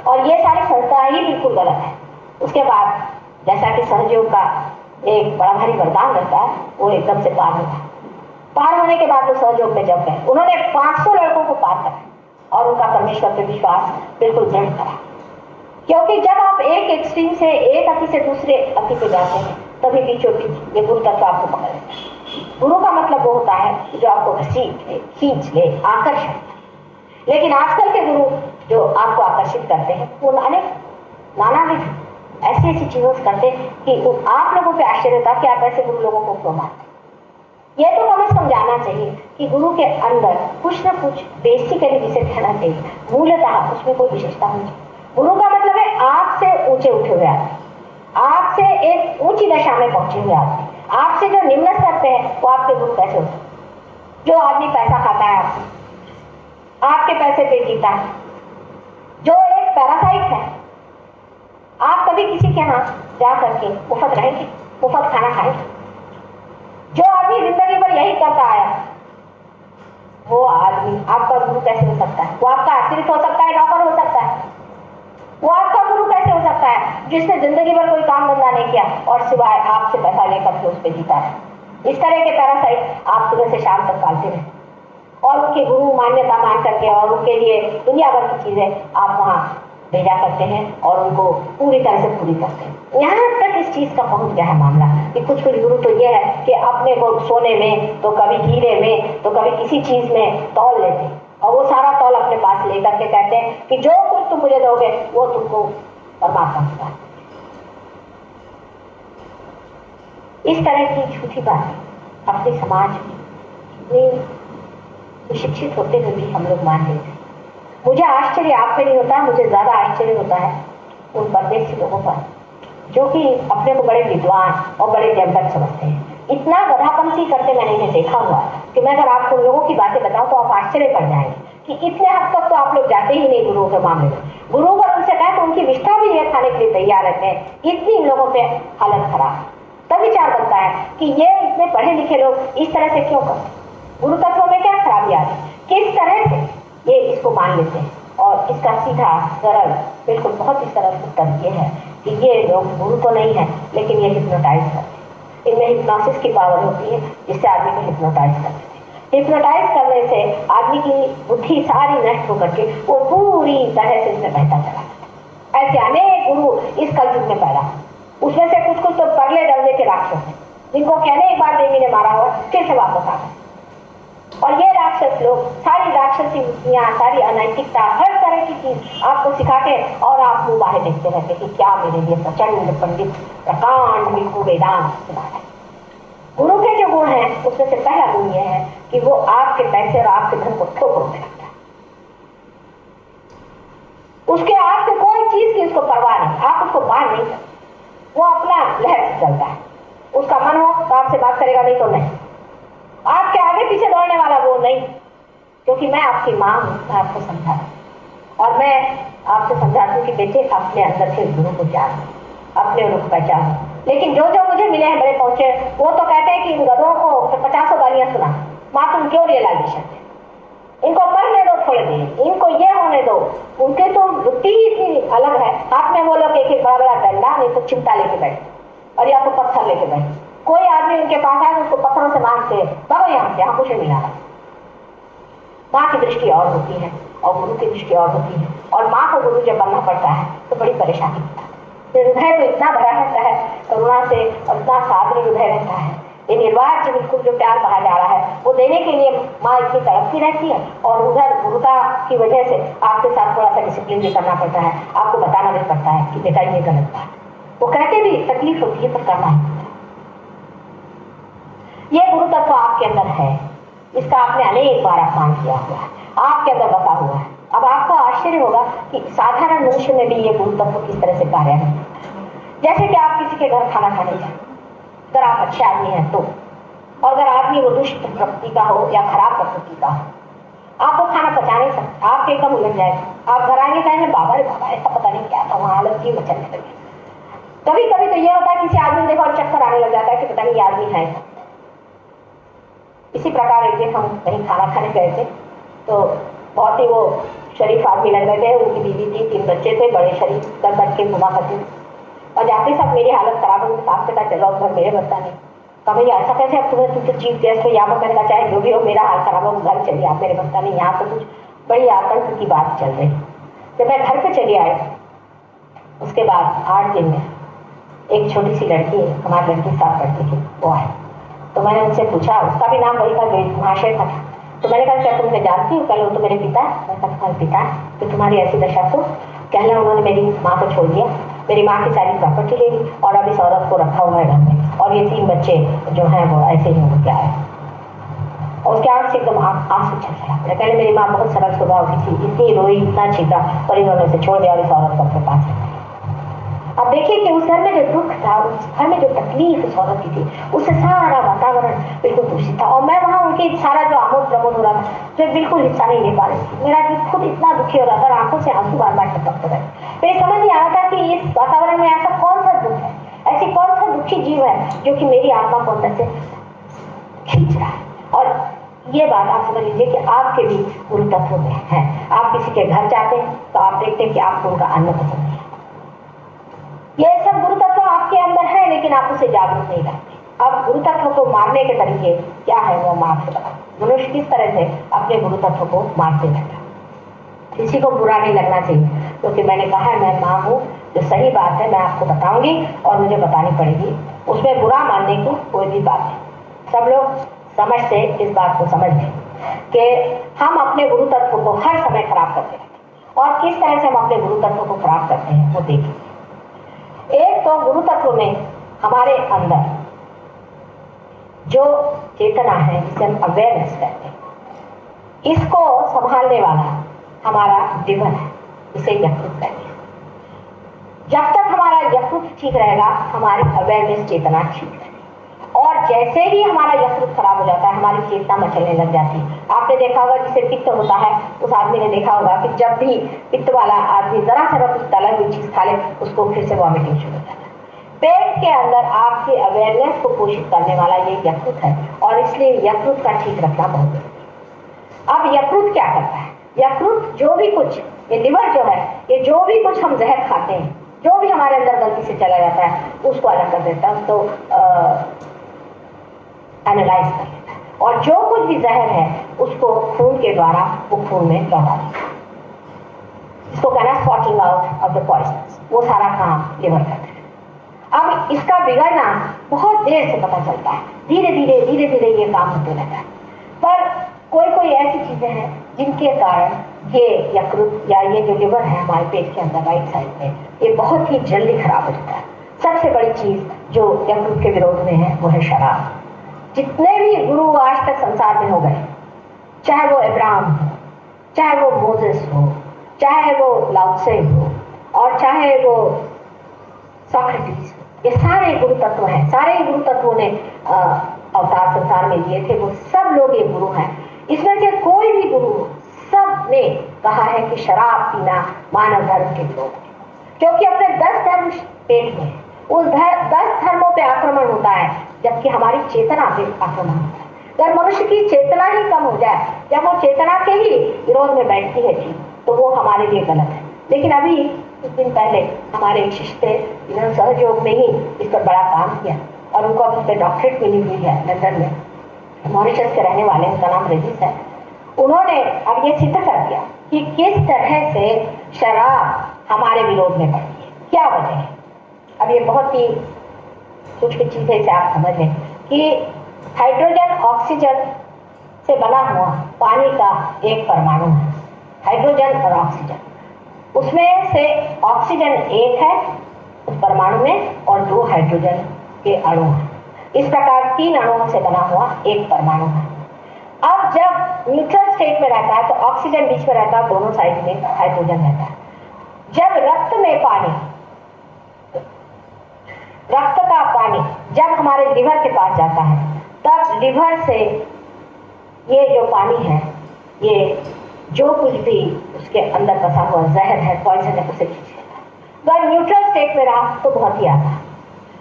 C: और ये सारी संस्था ही बिल्कुल गलत है। उसके बाद जैसा कि सहयोग का एक बड़ा भारी वरदान रहता है, वो एकदम से पार होता है। पार होने के बाद वो सहयोग में जब गए, उन्होंने 500 लड़कों को पार करा और उनका परमेश्वर पे विश्वास बिल्कुल दृढ़ करा। क्योंकि जब आप एक एक्सट्रीम से, एक अति से दूसरे अति पे जाते हैं, तभी बीचों बीच ये गुरु तत्व आपको पकड़ लेता है। गुरु का मतलब वो होता है जो आपको घसीट ले, खींच ले, आकर्षण। लेकिन आजकल के गुरु जो आपको आकर्षित करते हैं वो अनेक नानाविध ऐसी ऐसी चीजों से करते हैं कि आप लोगों पे आश्चर्य होता कि आप ऐसे गुरु लोगों को क्यों मानते। ये तो हमें समझाना चाहिए कि गुरु के अंदर कुछ ना कुछ बेसिकली जिसे कहना चाहिए, मूलतः उसमें कोई विशेषता होनी चाहिए। गुरु का मतलब है आपसे ऊंचे उठे हुए आदमी, आपसे एक ऊंची दशा में पहुंचे हुए आदमी। आपसे जो निम्न स्तर पे है वो आपके गुरु कैसे होते हैं? जो आदमी पैसा खाता है आपके पैसे पे जीता है, जो एक पैरासाइट है। आप कभी किसी के यहाँ जा करके मुफ्त रहेंगे, मुफ्त खाना खाएंगे? जो आदमी जिंदगी भर यही करता आया, वो आदमी आपका गुरु कैसे हो सकता है? वो आपका आश्रित हो सकता है, नौकर हो सकता है? वो आपका गुरु कैसे हो सकता है जिसने जिंदगी भर कोई काम धंधा नहीं किया और सिवाय आपसे पैसा लेकर के उस पर जीता है? इस तरह के पैरासाइट आप सुबह से शाम तक पालते रहे और उनके गुरु मान्यता मान करके और उनके लिए दुनिया भर की चीजें आप वहां भेजा करते हैं और उनको पूरी तरह से पूरी करते हैं। यहाँ तक इस चीज का पहुंच गया है मामला कि कुछ गुरु तो ये है कि अपने को सोने में, तो कभी हीरे में, तो कभी किसी चीज में तौल लेते और वो सारा तौल अपने पास लेकर के कहते हैं कि जो कुछ तुम मुझे दोगे वो तुमको परमात्मा देगा। इस तरह की झूठी बात अपने समाज में शिक्षित होते हुए भी हम लोग मान लेते हैं। मुझे आश्चर्य आप पे नहीं होता, मुझे ज्यादा आश्चर्य होता है उन परदेशी लोगों पर जो कि अपने को बड़े विद्वान और बड़े जमकर समझते हैं। इतना गधापंथी करते मैंने इन्हें देखा हुआ कि मैं अगर आपको लोगों की बातें बताऊं तो आप आश्चर्य पड़ जाएंगे कि इतने हद तक तो आप लोग जाते ही नहीं गुरुओं के मामले में। गुरु अगर उनसे कहे तो उनकी विष्ठा भी ये खाने के लिए तैयार रहते हैं। इतनी इन लोगों पे हालत खराब। तब विचार बनता है कि ये इतने पढ़े लिखे लोग इस तरह से क्यों करते? गुरु तत्वों में क्या खराबी आ रही? किस तरह से ये इसको मान लेते हैं? और इसका सीधा सरल बिल्कुल बहुत ही सरल उत्तर ये है कि ये लोग गुरु तो नहीं है लेकिन ये हिप्नोटाइज करते हैं। इनमें हिप्नोसिस की पावर होती है जिससे आदमी को हिप्नोटाइज करते हैं। हिप्नोटाइज करने से आदमी की बुद्धि सारी नष्ट होकर के वो पूरी तरह से इसमें बहता चला जाता है। ऐसे अनेक गुरु इस कलयुग में पैदा, उसमें से कुछ कुछ तो पगले दर्जे के राक्षस हैं जिनको कहने एक बार देवी ने मारा हुआ फिर से वापस आ गए। और ये राक्षस लोग सारी राक्षसी वृत्तियां, सारी अनैतिकता, हर तरह की चीज आपको सिखा के और आप मुंह बाहर देखते रहते कि क्या मेरे लिए प्रचंड पंडित प्रकांड बिल्कुल वेदांत सुना है। गुरु के जो गुण हैं उसमें से पहला गुण यह है कि वो आपके पैसे और आपके धन को ठोकर में रखता है। उसके आपको कोई चीज की उसको परवाह नहीं, आप उसको बांध नहीं सकते। वो अपना लहर से चलता है। उसका मन हो तो आपसे बात करेगा, नहीं तो नहीं। आपके आगे पीछे दौड़ने वाला वो नहीं, क्योंकि मैं आपकी माँ हूँ, मैं आपको समझा और मैं आपसे समझाती हूँ कि बेटे अपने अंदर से गुरु को जान, अपने रुख पहचान। लेकिन जो जो मुझे मिले हैं बड़े पहुंचे, वो तो कहते हैं कि इन गधों को 50 गालियां सुना, माँ तुम क्यों रियलाइजेशन, इनको पढ़ने दो थोड़े दिन, इनको ये होने दो। उनके तो वृत्ति ही इतनी अलग है। हाथ में वो लोग एक बड़ा बड़ा डंडा, नहीं तो चिमटा लेके बैठे और या तो पत्थर लेके बैठे। कोई आदमी उनके पास आए उसको पत्थरों से मारते, भागो यहाँ से, यहाँ कुछ नहीं मिला। माँ की दृष्टि और होती है और गुरु की दृष्टि और होती है। और माँ को गुरु जब बनना पड़ता है तो बड़ी परेशानी होता है। हृदय तो इतना भरा रहता है करुणा से और इतना सादर हृदय रहता है। ये निर्वाज्य बिल्कुल जो प्यार कहा जा रहा है वो देने के लिए माँ इतनी तड़पती रहती है और उधर गुरुता की वजह से आपके साथ थोड़ा सा डिसिप्लिन भी करना पड़ता है, आपको बताना भी पड़ता है कि बेटा ये गलत बात। वो कहते भी तकलीफ होती है पर करना है। ये गुरु तत्व आपके अंदर है, इसका आपने अनेक बार अपमान किया हुआ है, आपके अंदर बसा हुआ है। अब आपको आश्चर्य होगा कि साधारण मनुष्य में भी ये गुरु तत्व किस तरह से कार्य है। जैसे कि आप किसी के घर खाना खाने जाए, अगर आप अच्छे आदमी हैं तो, और अगर आदमी वो दुष्ट प्रकृति का हो या खराब प्रकृति का हो, आप वो खाना पचा नहीं सकते, आप एकदम उलझ जाएगा। आप घर आएंगे कहेंगे बाबा रे बाबा ऐसा पता नहीं क्या था, वहां हालत की मचलने लगी। कभी कभी तो ये होता है किसी आदमी देखो और चक्कर आने लग जाता है कि पता नहीं ये आदमी है। इसी प्रकार एक दिन हम कहीं खाना खाने गए थे तो बहुत ही वो शरीफ आदमी लग रहे थे। उनकी बीवी थी, 3 बच्चे थे, बड़े शरीफ कर बैठ के घुमा करते और जाते सब मेरी हालत खराब हो, साफ पता चला उधर मेरे बता नहीं कभी ऐसा कैसे अब तुम्हें, तुम तो चीफ गेस्ट हो यहाँ पर, मैंने कहा चाहे जो भी हो मेरा हाल खराब हो घर चलिए आप, मेरे बता नहीं। यहाँ तो कुछ बड़ी आतंक की बात चल रही। जब मैं घर पे चली आई उसके बाद 8 दिन में एक छोटी सी लड़की, हमारी लड़की साथ पढ़ती थी, वो आई तो मैंने उनसे पूछा, उसका भी नाम वही था, महाशय था। तो मैंने कहा क्या तुम मुझे जानती हो? कल वो तो मेरे पिता, मैं कहा तुम्हारे पिता, तो तुम्हारी ऐसी दशा तो कहना उन्होंने मेरी माँ को छोड़ दिया, मेरी माँ की सारी प्रॉपर्टी ले ली और अब इस औरत को रखा हुआ है घर में और ये 3 बच्चे जो हैं वो ऐसे ही हो गया है। और उसके आँख से एकदम आंसू चल रहा है। पहले मेरी माँ बहुत सरल स्वभाव की थी, इतनी रोई इतना चीखा पर इन्होंने से छोड़ दिया और इस औरत को अपने पास। अब देखिए कि उस घर में जो दुख था, उस घर में जो तकलीफ उस औरत की थी, उससे सारा वातावरण बिल्कुल दूषित था। और मैं वहाँ उनकी सारा जो आमोद प्रमोद हो रहा था जो बिल्कुल हिस्सा नहीं ले पा रही थी। मेरा जी खुद इतना दुखी हो रहा था, आंखों से आंसू बार बार टपकते रहे। मेरी समझ नहीं आ रहा था कि इस वातावरण में ऐसा कौन सा दुख है, ऐसी कौन सा दुखी जीव है जो कि मेरी आत्मा को अंदर से खींच रहा है। और ये बात आप समझ लीजिए कि आपके भी गुरु तत्व में है। आप किसी के घर जाते हैं तो आप देखते हैं कि आपको उनका अन्न पसंद नहीं है। ये सब गुरु तत्व आपके अंदर है, लेकिन आप उसे जागरूक नहीं करते। अब गुरु तत्व को मारने के तरीके क्या है वो मैं आपसे बताऊं। मनुष्य किस तरह से अपने गुरु तत्व को मारते रहता है। किसी को बुरा नहीं लगना चाहिए, क्योंकि मैंने कहा है मैं माँ हूँ, जो सही बात है मैं आपको बताऊंगी और मुझे बतानी पड़ेगी, उसमें बुरा मानने की कोई भी बात नहीं। सब लोग समझ से इस बात को समझ लें कि हम अपने गुरु तत्व को हर समय खराब करते हैं, और किस तरह से हम अपने गुरु तत्व को खराब करते हैं वो देखिए। एक तो गुरु तत्व में हमारे अंदर जो चेतना है, जिसे हम अवेयरनेस कहते हैं, इसको संभालने वाला हमारा जीवन है, इसे यकृत कहते हैं। जब तक हमारा यकृत ठीक रहेगा हमारी अवेयरनेस चेतना ठीक रहेगी, और जैसे ही हमारा यकृत खराब हो जाता है हमारी चेतना मचलने लग जाती है। आपने देखा होगा जिसे पित्त होता है, उस आदमी ने देखा होगा कि जब भी पित्त वाला आदमी जरा सा कुछ तला हुई चीज खा ले उसको फिर से वॉमिटिंग शुरू हो जाता है। पेट के अंदर आपकी अवेयरनेस को पोषित करने वाला ये यकृत है, और इसलिए यकृत का ठीक रखना बहुत जरूरी है। अब यकृत क्या करता है? यकृत जो भी कुछ, ये लिवर जो है, ये जो भी कुछ हम जहर खाते हैं, जो भी हमारे अंदर गलती से चला जाता है उसको अलग कर देता है, उसको एनालाइज कर लेता है, और जो कुछ भी जहर है उसको खून के द्वारा वो खून में लौटा देता है। इसको कहना sorting out of the poisons, वो सारा काम लिवर करता है। अब इसका बिगड़ना बहुत देर से पता चलता है, धीरे धीरे ये काम होते रहता है। पर कोई ऐसी चीजें हैं जिनके कारण ये यकृत या ये जो लिवर है हमारे पेट के अंदर राइट साइड में, ये बहुत ही जल्दी खराब हो जाता है। सबसे बड़ी चीज जो यकृत के विरोध में है वो है शराब। जितने भी गुरु आज तक संसार में हो गए, चाहे वो अब्राहम हो, चाहे वो मोसेस हो, चाहे वो लाओत्से हो, और चाहे वो सोक्रेटिस, ये सारे गुरु तत्व हैं। सारे गुरु तत्वों ने अवतार संसार में लिए थे, वो सब लोग ये गुरु हैं। इसमें से कोई भी गुरु, सब ने कहा है कि शराब पीना मानव धर्म के विरोध है, क्योंकि अपने 10 धर्म पेट में, उस 10 धर्मों पे आक्रमण होता है, जबकि हमारी चेतना पे आक्रमण होता है। अगर मनुष्य की चेतना ही कम हो जाए, जब वो चेतना के ही विरोध में बैठती है चीज, तो वो हमारे लिए गलत है। लेकिन अभी कुछ दिन पहले हमारे एक शिष्य थे, जिन्होंने सहयोग में ही इस पर बड़ा काम किया, और उनको अब इस पर डॉक्टरेट मिली हुई है लंदन में, मॉरिशस के रहने वाले, उनका नाम रजीस है। उन्होंने अब ये सिद्ध कर दिया कि किस तरह से शराब हमारे विरोध में पड़ती है, क्या वजह है। अब ये बहुत ही सूक्ष्म चीज है, इसे आप समझ लें कि हाइड्रोजन ऑक्सीजन से बना हुआ पानी का एक परमाणु है, हाइड्रोजन और ऑक्सीजन। उसमें से ऑक्सीजन एक है उस परमाणु में, और 2 हाइड्रोजन के अणु हैं। इस प्रकार 3 अणुओं से बना हुआ एक परमाणु है। अब जब न्यूट्रल स्टेट में रहता है तो ऑक्सीजन बीच में रहता है, दोनों साइड में हाइड्रोजन रहता है। जब रक्त में पानी, रक्त का पानी जब हमारे लिवर के पास जाता है, तब लिवर से ये जो पानी है, ये जो कुछ भी उसके अंदर बसा हुआ जहर है, पॉइजन है, उसे खींचेगा। अगर न्यूट्रल स्टेट में रहा तो बहुत ही आसान,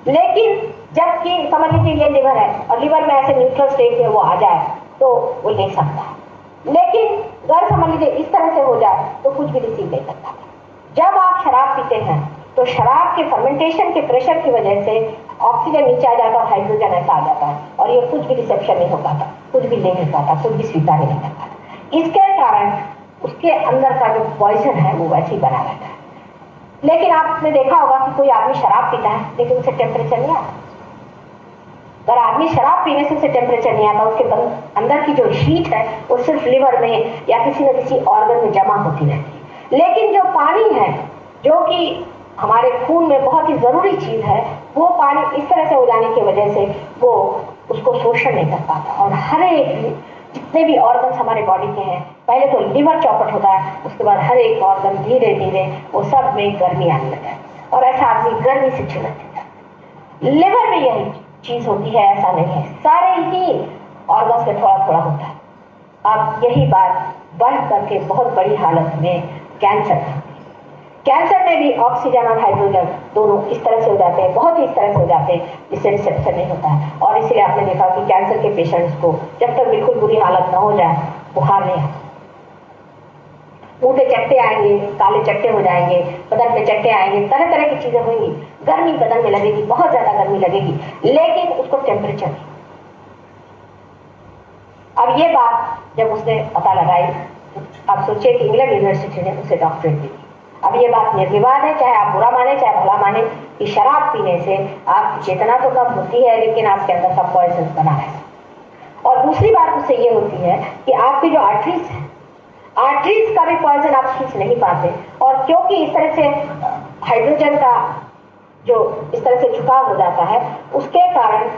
C: लेकिन जबकि समझ लीजिए ये लिवर है और लिवर में ऐसे न्यूट्रल स्टेट में वो आ जाए तो वो ले सकता है, लेकिन अगर समझ लीजिए इस तरह से हो जाए तो कुछ भी रिसीव नहीं करता। जब आप शराब पीते हैं तो शराब के फर्मेंटेशन के प्रेशर की वजह से ऑक्सीजन नीचे आ जाता है, हाइड्रोजन ऐसा आ जाता है, और ये कुछ भी रिसेप्शन नहीं हो पाता, कुछ भी ले नहीं पाता, कुछ भी स्वीकार नहीं कर पाता। इसके कारण उसके अंदर का जो पॉइजन है वो वैसे ही बना रहता है। लेकिन आपने देखा होगा कि कोई आदमी शराब पीता है लेकिन उसे टेम्परेचर नहीं आता। अगर आदमी शराब पीने से उसे टेम्परेचर नहीं आता, उसके अंदर की जो हीट है वो सिर्फ लिवर में या किसी न किसी ऑर्गन में जमा होती रहती है। लेकिन जो पानी है, जो कि हमारे खून में बहुत ही जरूरी चीज है, वो पानी इस तरह से हो जाने की वजह से वो उसको शोषण नहीं कर पाता, और हर एक जितने भी ऑर्गन्स हमारे बॉडी के हैं, पहले तो लिवर चौपट होता है, उसके बाद हर एक ऑर्गन धीरे धीरे वो सब में गर्मी आने लगता है, और ऐसा आदमी गर्मी से झुलस जाता है। लिवर में यही चीज होती है, ऐसा नहीं है, सारे ही ऑर्गन्स में थोड़ा थोड़ा होता है। अब यही बात बढ़ करके बहुत बड़ी हालत में कैंसर है। कैंसर में भी ऑक्सीजन और हाइड्रोजन दोनों इस तरह से हो जाते हैं, बहुत ही इस तरह से हो जाते हैं जिससे रिसेप्शन नहीं होता है। और इसलिए आपने देखा कि कैंसर के पेशेंट्स को जब तक बिल्कुल बुरी हालत ना हो जाए बुखार नहीं आता, मुंह पे चट्टे आएंगे, काले चट्टे हो जाएंगे, बदन पे चट्टे आएंगे, तरह तरह की चीजें होंगी, गर्मी बदन में लगेगी, बहुत ज्यादा गर्मी लगेगी, लेकिन उसको टेम्परेचर नहीं। अब ये बात जब उसने पता लगाई, आप सोचिए कि इंग्लैंड यूनिवर्सिटी ने उसे डॉक्टरेट दी। अब ये बात निर्विवाद है, चाहे आप बुरा माने चाहे भला माने, कि शराब पीने से आपकी चेतना तो कम होती है लेकिन आपके अंदर सब पॉइजन बना है। और दूसरी बात उससे ये होती है कि आपकी जो आर्टरीज है, आर्टरीज का भी पॉइजन आप खींच नहीं पाते। और क्योंकि इस तरह से हाइड्रोजन का जो इस तरह से झुकाव हो जाता है, उसके कारण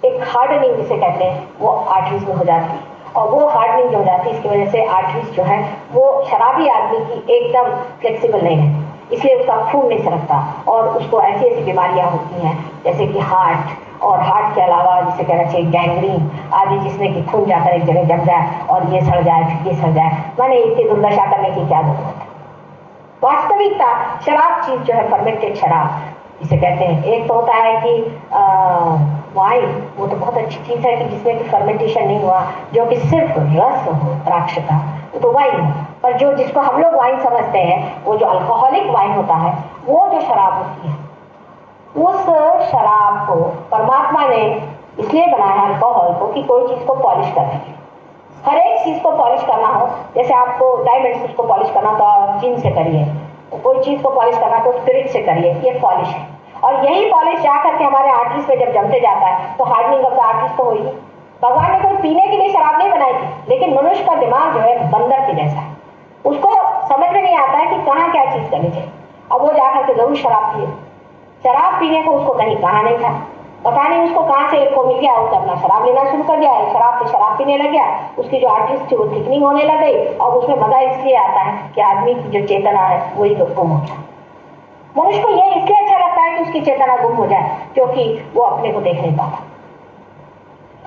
C: एक हार्डनिंग जिसे कहते हैं वो आर्टरीज में हो जाती है। और वो हार्डनिंग जो हो जाती है इसकी वजह से आर्टरीज जो है वो शराबी आदमी की एकदम फ्लेक्सिबल नहीं रहती, इसलिए उसका खून नहीं सरकता और उसको ऐसी ऐसी बीमारियां होती हैं जैसे कि हार्ट, और हार्ट के अलावा जिसे कहना चाहिए गैंग्रीन आदि, जिसमें कि खून जाकर एक जगह जम जाए और ये सड़ जाए फिर ये सड़ जाए। मैंने इसकी दुर्दशा करने की क्या जरूरत है। वास्तविकता शराब चीज जो है, फर्मेंटेड शराब जिसे कहते हैं, एक तो होता है कि वाइन, वो तो बहुत अच्छी चीज है कि जिसमें कि फर्मेंटेशन नहीं हुआ, जो कि सिर्फ रस हो द्राक्ष का, वो तो वाइन है। पर जो जिसको हम लोग वाइन समझते हैं, वो जो अल्कोहलिक वाइन होता है, वो जो शराब होती है, उस शराब को परमात्मा ने इसलिए बनाया अल्कोहल को कि कोई चीज को पॉलिश करने के लिए, हर एक चीज को पॉलिश करना हो। जैसे आपको डायमंड्स को पॉलिश करना तो आप जिन से करिए, कोई चीज को पॉलिश करना तो स्पिरिट से करिए, ये पॉलिश है। और यही पॉलिश जाकर के हमारे आर्टरीज में जब जमते जाता है तो हार्डनिंग ऑफ द आर्टरीज तो होगी। भगवान ने कोई पीने के लिए शराब नहीं बनाई थी, लेकिन मनुष्य का दिमाग जो है बंदर के जैसा है, उसको समझ में नहीं आता है कि कहाँ क्या चीज करनी चाहिए। अब वो जाकर के जरूर शराब पिए। शराब पीने को उसको कहीं कहा नहीं था, पता नहीं उसको कहाँ से एक को मिल गया, उसने अपना शराब लेना शुरू कर दिया, शराब से शराब पीने लग गया, उसकी जो आर्टरीज थी वो थिकनिंग होने लग गई। और उसमें मजा इसलिए आता है कि आदमी की जो चेतना है वही तो गुम हो गया। मनुष्य को ये इसलिए अच्छा लगता है कि उसकी चेतना गुम हो जाए, क्योंकि वो अपने को देख नहीं पाता,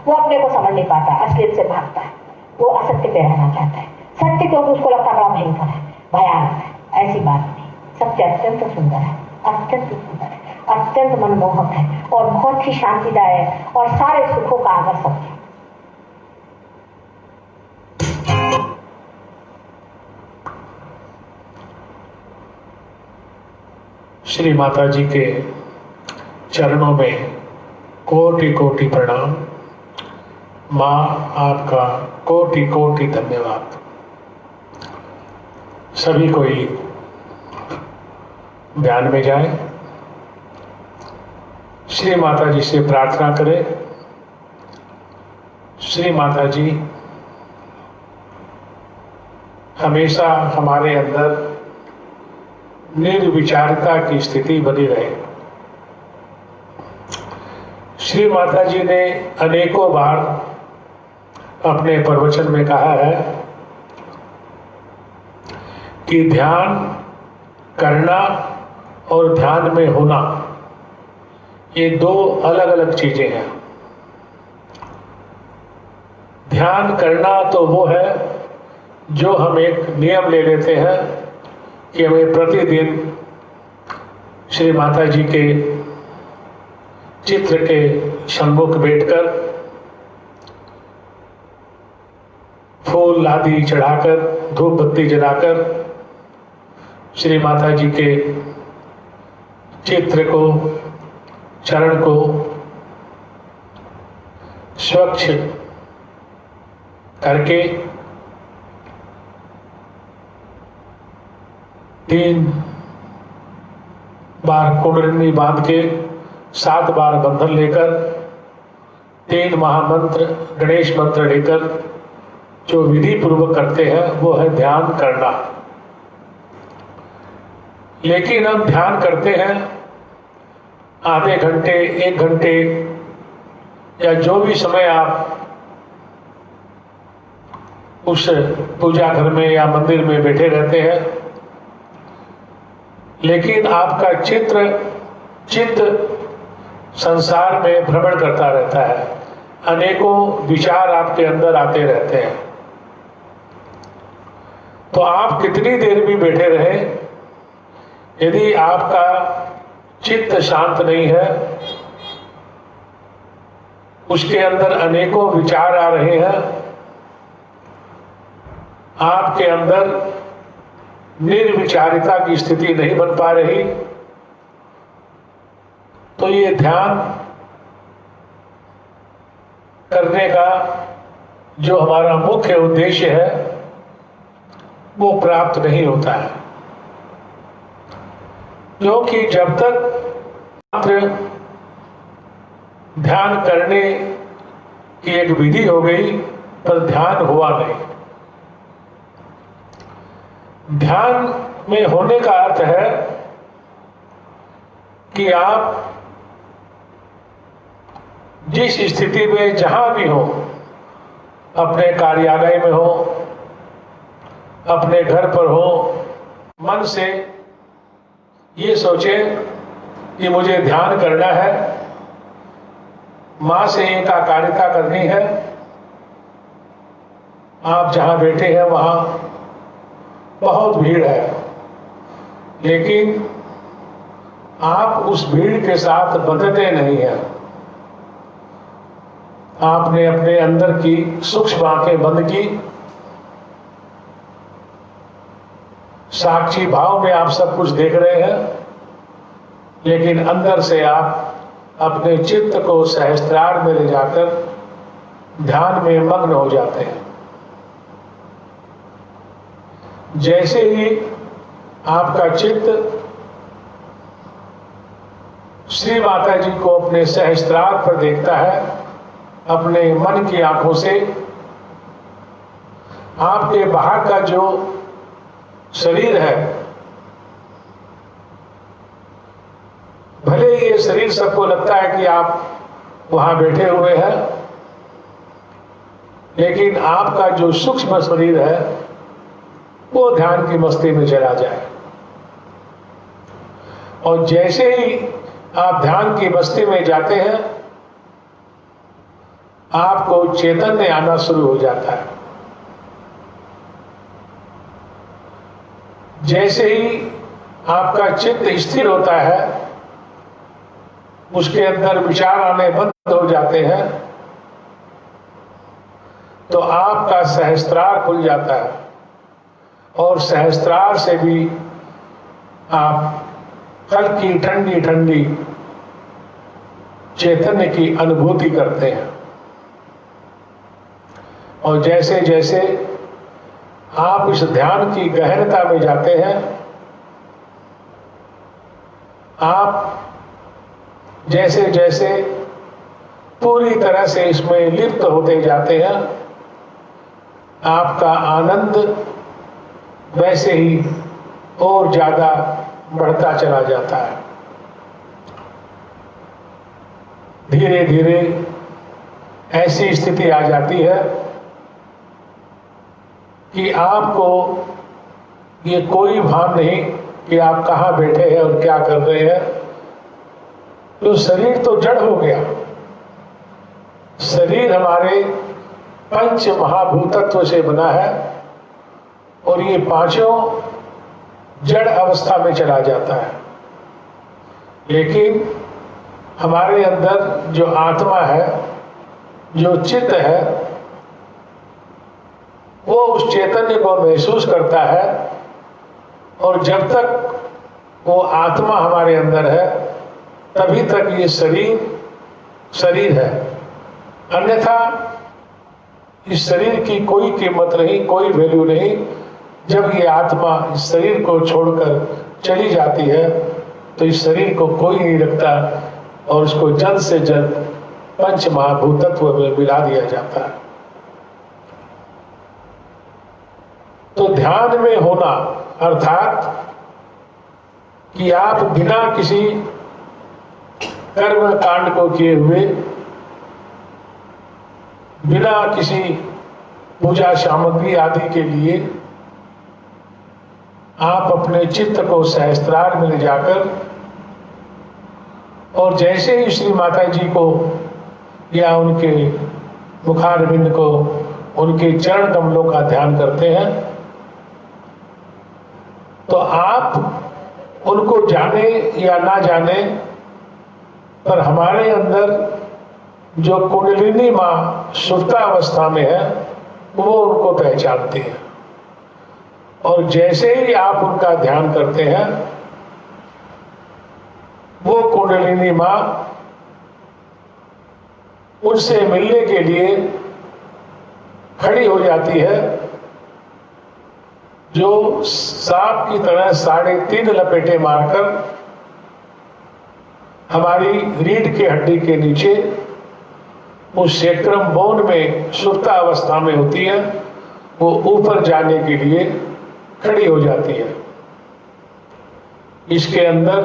C: वो अपने को समझ नहीं पाता, असलियत से भागता है, वो असत्य पे रहना चाहता है। सत्य क्योंकि उसको लगता बड़ा भयंकर है, भयानक है। ऐसी बात नहीं, सत्य अत्यंत सुंदर है, अत्यंत सुंदर है, अत्यंत मनमोहक है और बहुत ही शांतिदायक और सारे सुखों का आगर सत्य।
A: श्री माता जी के चरणों में कोटि कोटि प्रणाम। माँ आपका कोटि कोटि धन्यवाद। सभी कोई ध्यान में जाए, श्री माता जी से प्रार्थना करें। श्री माता जी हमेशा हमारे अंदर निर्विचारता की स्थिति बनी रहे। श्री माता जी ने अनेकों बार अपने प्रवचन में कहा है कि ध्यान करना और ध्यान में होना ये दो अलग अलग चीजें हैं। ध्यान करना तो वो है जो हम एक नियम ले लेते हैं कि हमें प्रतिदिन श्री माता जी के चित्र के सम्मुख बैठकर फूल आदि चढ़ाकर धूप बत्ती जलाकर श्री माता जी के चित्र को, चरण को स्वच्छ करके 3 बार कुंडलिनी बांध के 7 बार बंधन लेकर 3 महामंत्र गणेश मंत्र लेकर जो विधि पूर्वक करते हैं वो है ध्यान करना। लेकिन हम ध्यान करते हैं आधे घंटे, 1 घंटे या जो भी समय आप उस पूजा घर में या मंदिर में बैठे रहते हैं, लेकिन आपका चित्त संसार में भ्रमण करता रहता है। अनेकों विचार आपके अंदर आते रहते हैं। तो आप कितनी देर भी बैठे रहे, यदि आपका चित्त शांत नहीं है, उसके अंदर अनेकों विचार आ रहे हैं, आपके अंदर निर्विचारिता की स्थिति नहीं बन पा रही, तो ये ध्यान करने का जो हमारा मुख्य उद्देश्य है वो प्राप्त नहीं होता है। क्योंकि जब तक मात्र ध्यान करने की एक विधि हो गई पर ध्यान हुआ नहीं। ध्यान में होने का अर्थ है कि आप जिस स्थिति में जहां भी हो, अपने कार्यालय में हो, अपने घर पर हो, मन से ये सोचें कि मुझे ध्यान करना है, मां से एकाकारिता करनी है। आप जहां बैठे हैं वहां बहुत भीड़ है, लेकिन आप उस भीड़ के साथ बंधते नहीं हैं। आपने अपने अंदर की सूक्ष्म आंखें बंद की, साक्षी भाव में आप सब कुछ देख रहे हैं, लेकिन अंदर से आप अपने चित्त को सहस्त्रार में ले जाकर ध्यान में मग्न हो जाते हैं। जैसे ही आपका चित्त श्री माता जी को अपने सहस्त्रार पर देखता है, अपने मन की आंखों से, आपके बाहर का जो शरीर है, भले ये शरीर सबको लगता है कि आप वहां बैठे हुए हैं, लेकिन आपका जो सूक्ष्म शरीर है वो ध्यान की मस्ती में चला जाए। और जैसे ही आप ध्यान की मस्ती में जाते हैं, आपको चैतन्य आना शुरू हो जाता है। जैसे ही आपका चित्त स्थिर होता है, उसके अंदर विचार आने बंद हो जाते हैं, तो आपका सहस्त्रार खुल जाता है और सहस्त्रार से भी आप हल्की ठंडी ठंडी चैतन्य की अनुभूति करते हैं। और जैसे जैसे आप इस ध्यान की गहनता में जाते हैं, आप जैसे जैसे पूरी तरह से इसमें लिप्त होते जाते हैं, आपका आनंद वैसे ही और ज्यादा बढ़ता चला जाता है। धीरे धीरे ऐसी स्थिति आ जाती है कि आपको ये कोई भान नहीं कि आप कहाँ बैठे हैं और क्या कर रहे हैं। तो शरीर तो जड़ हो गया। शरीर हमारे पंच महाभूतत्व से बना है और ये पांचों जड़ अवस्था में चला जाता है। लेकिन हमारे अंदर जो आत्मा है, जो चित्त है, वो उस चैतन्य को महसूस करता है। और जब तक वो आत्मा हमारे अंदर है, तभी तक ये शरीर है। अन्यथा इस शरीर की कोई कीमत नहीं, कोई वैल्यू नहीं। जब ये आत्मा इस शरीर को छोड़कर चली जाती है, तो इस शरीर को कोई नहीं रखता और उसको जल्द से जल्द पंच महाभूतत्व में मिला दिया जाता है। तो ध्यान में होना अर्थात कि आप बिना किसी कर्म कांड को किए हुए, बिना किसी पूजा सामग्री आदि के लिए आप अपने चित्त को सहस्त्रार में ले जाकर, और जैसे ही श्री माता जी को या उनके मुखारविंद को, उनके चरण कमलों का ध्यान करते हैं, तो आप उनको जाने या ना जाने, पर हमारे अंदर जो कुंडलिनी माँ सुप्तावस्था में है वो उनको पहचानती है। और जैसे ही आप उनका ध्यान करते हैं वो कुंडलिनी माँ उनसे मिलने के लिए खड़ी हो जाती है, जो सांप की तरह 3.5 लपेटे मारकर हमारी रीढ़ की हड्डी के नीचे उस सेक्रम बोन में सुप्तावस्था में होती है, वो ऊपर जाने के लिए खड़ी हो जाती है। इसके अंदर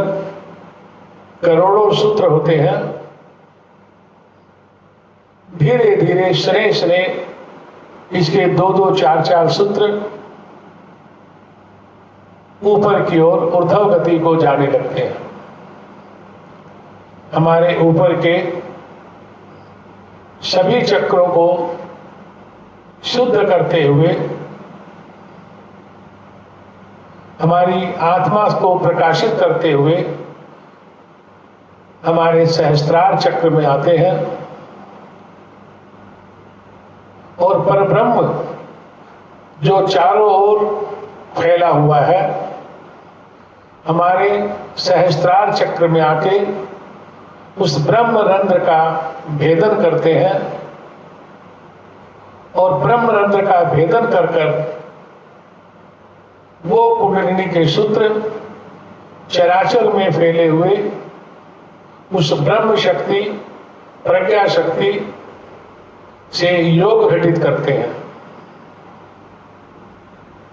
A: करोड़ों सूत्र होते हैं। धीरे धीरे स्नेह स्नेह इसके 2-2, 4-4 सूत्र ऊपर की ओर ऊर्ध्व गति को जाने लगते हैं। हमारे ऊपर के सभी चक्रों को शुद्ध करते हुए, हमारी आत्मा को प्रकाशित करते हुए हमारे सहस्त्रार चक्र में आते हैं और परब्रह्म जो चारों ओर फैला हुआ है हमारे सहस्त्रार चक्र में आके उस ब्रह्म रंध्र का भेदन करते हैं और ब्रह्म रंध्र का भेदन कर कर वो कुंडलिनी के सूत्र चराचर में फैले हुए उस ब्रह्म शक्ति, प्रज्ञा शक्ति से योग घटित करते हैं।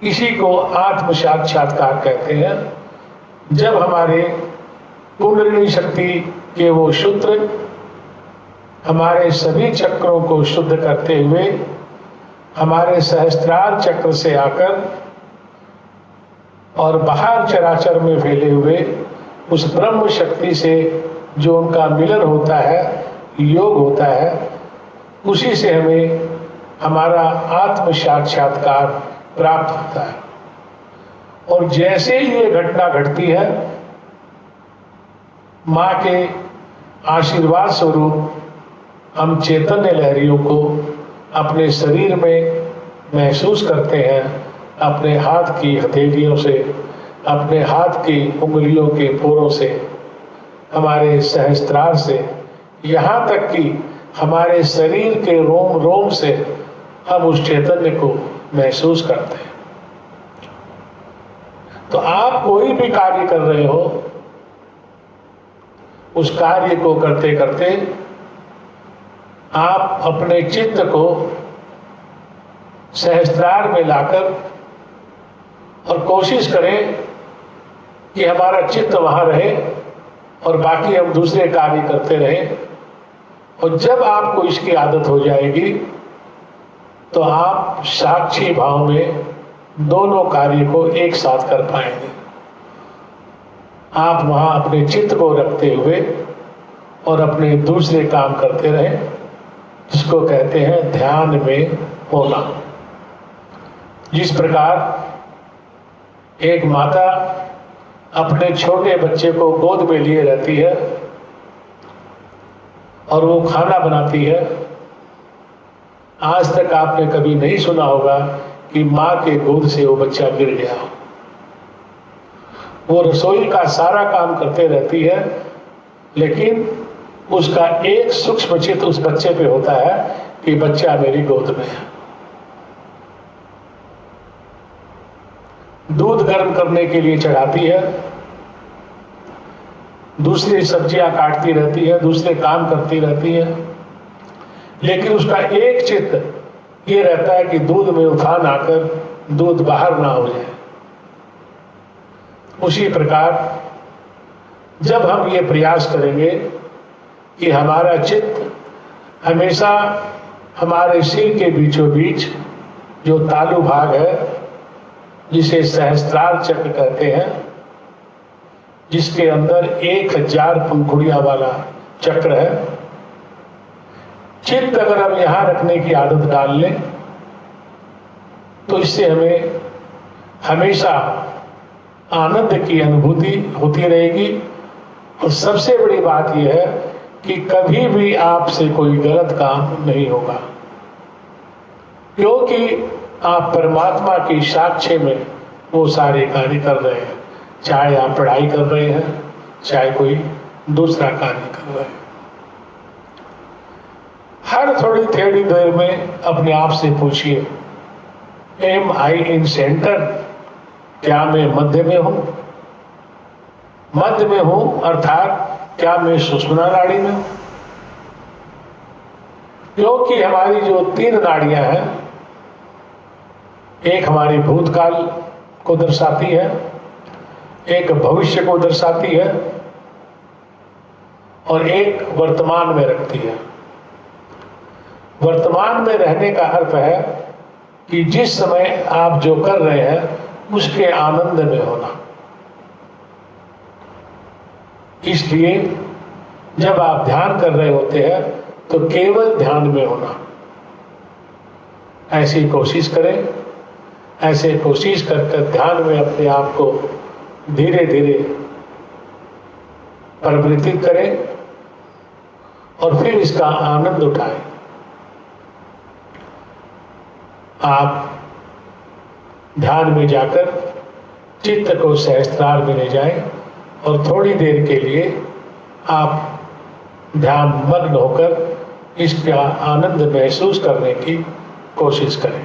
A: इसी को आत्म साक्षात्कार कहते हैं। जब हमारे कुंडलिनी शक्ति के वो सूत्र हमारे सभी चक्रों को शुद्ध करते हुए हमारे सहस्त्रार चक्र से आकर और बाहर चराचर में फैले हुए उस ब्रह्म शक्ति से जो उनका मिलन होता है, योग होता है, उसी से हमें हमारा आत्म साक्षात्कार प्राप्त होता है। और जैसे ही ये घटना घटती है, माँ के आशीर्वाद स्वरूप हम चैतन्य लहरियों को अपने शरीर में महसूस करते हैं, अपने हाथ की हथेलियों से, अपने हाथ की उंगलियों के पोरों से, हमारे सहस्त्रार से, यहाँ तक कि हमारे शरीर के रोम रोम से हम उस चैतन्य को महसूस करते हैं। तो आप कोई भी कार्य कर रहे हो, उस कार्य को करते करते आप अपने चित्त को सहस्त्रार में लाकर और कोशिश करें कि हमारा चित्त वहां रहे और बाकी हम दूसरे कार्य करते रहें। और जब आपको इसकी आदत हो जाएगी तो आप साक्षी भाव में दोनों कार्य को एक साथ कर पाएंगे। आप वहां अपने चित्त को रखते हुए और अपने दूसरे काम करते रहें, जिसको कहते हैं ध्यान में होना। जिस प्रकार एक माता अपने छोटे बच्चे को गोद में लिए रहती है और वो खाना बनाती है, आज तक आपने कभी नहीं सुना होगा कि माँ के गोद से वो बच्चा गिर गया हो। वो रसोई का सारा काम करते रहती है, लेकिन उसका एक सूक्ष्म चित्त उस बच्चे पे होता है कि बच्चा मेरी गोद में है। दूध गर्म करने के लिए चढ़ाती है, दूसरी सब्जियां काटती रहती है, दूसरे काम करती रहती है, लेकिन उसका एक चित्त ये रहता है कि दूध में उफान आकर दूध बाहर ना हो जाए। उसी प्रकार जब हम ये प्रयास करेंगे कि हमारा चित्त हमेशा हमारे सिर के बीचों बीच जो तालु भाग है, जिसे सहस्त्रार चक्र कहते हैं, जिसके अंदर 1000 पंखुड़ियां वाला चक्र है, चित्त अगर हम यहां रखने की आदत डाल लें तो इससे हमें हमेशा आनंद की अनुभूति होती रहेगी। और सबसे बड़ी बात यह है कि कभी भी आपसे कोई गलत काम नहीं होगा, क्योंकि आप परमात्मा की साक्ष्य में वो सारे कार्य कर रहे हैं, चाहे आप पढ़ाई कर रहे हैं, चाहे कोई दूसरा कार्य कर रहे हैं। हर थोड़ी देर में अपने आप से पूछिए, एम आई इन सेंटर? क्या मैं मध्य में हूं? मध्य में हूं अर्थात क्या मैं सुषुम्ना नाड़ी में हूं? क्योंकि हमारी जो 3 नाड़ियां हैं, एक हमारी भूतकाल को दर्शाती है, एक भविष्य को दर्शाती है और एक वर्तमान में रखती है। वर्तमान में रहने का अर्थ है कि जिस समय आप जो कर रहे हैं उसके आनंद में होना। इसलिए जब आप ध्यान कर रहे होते हैं तो केवल ध्यान में होना। ऐसी कोशिश करें, ऐसे कोशिश कर ध्यान में अपने आप को धीरे धीरे परिवर्तित करें और फिर इसका आनंद उठाएं। आप ध्यान में जाकर चित्त को सहस्त्रार में ले जाएं और थोड़ी देर के लिए आप ध्यान मग्न होकर इसका आनंद महसूस करने की कोशिश करें।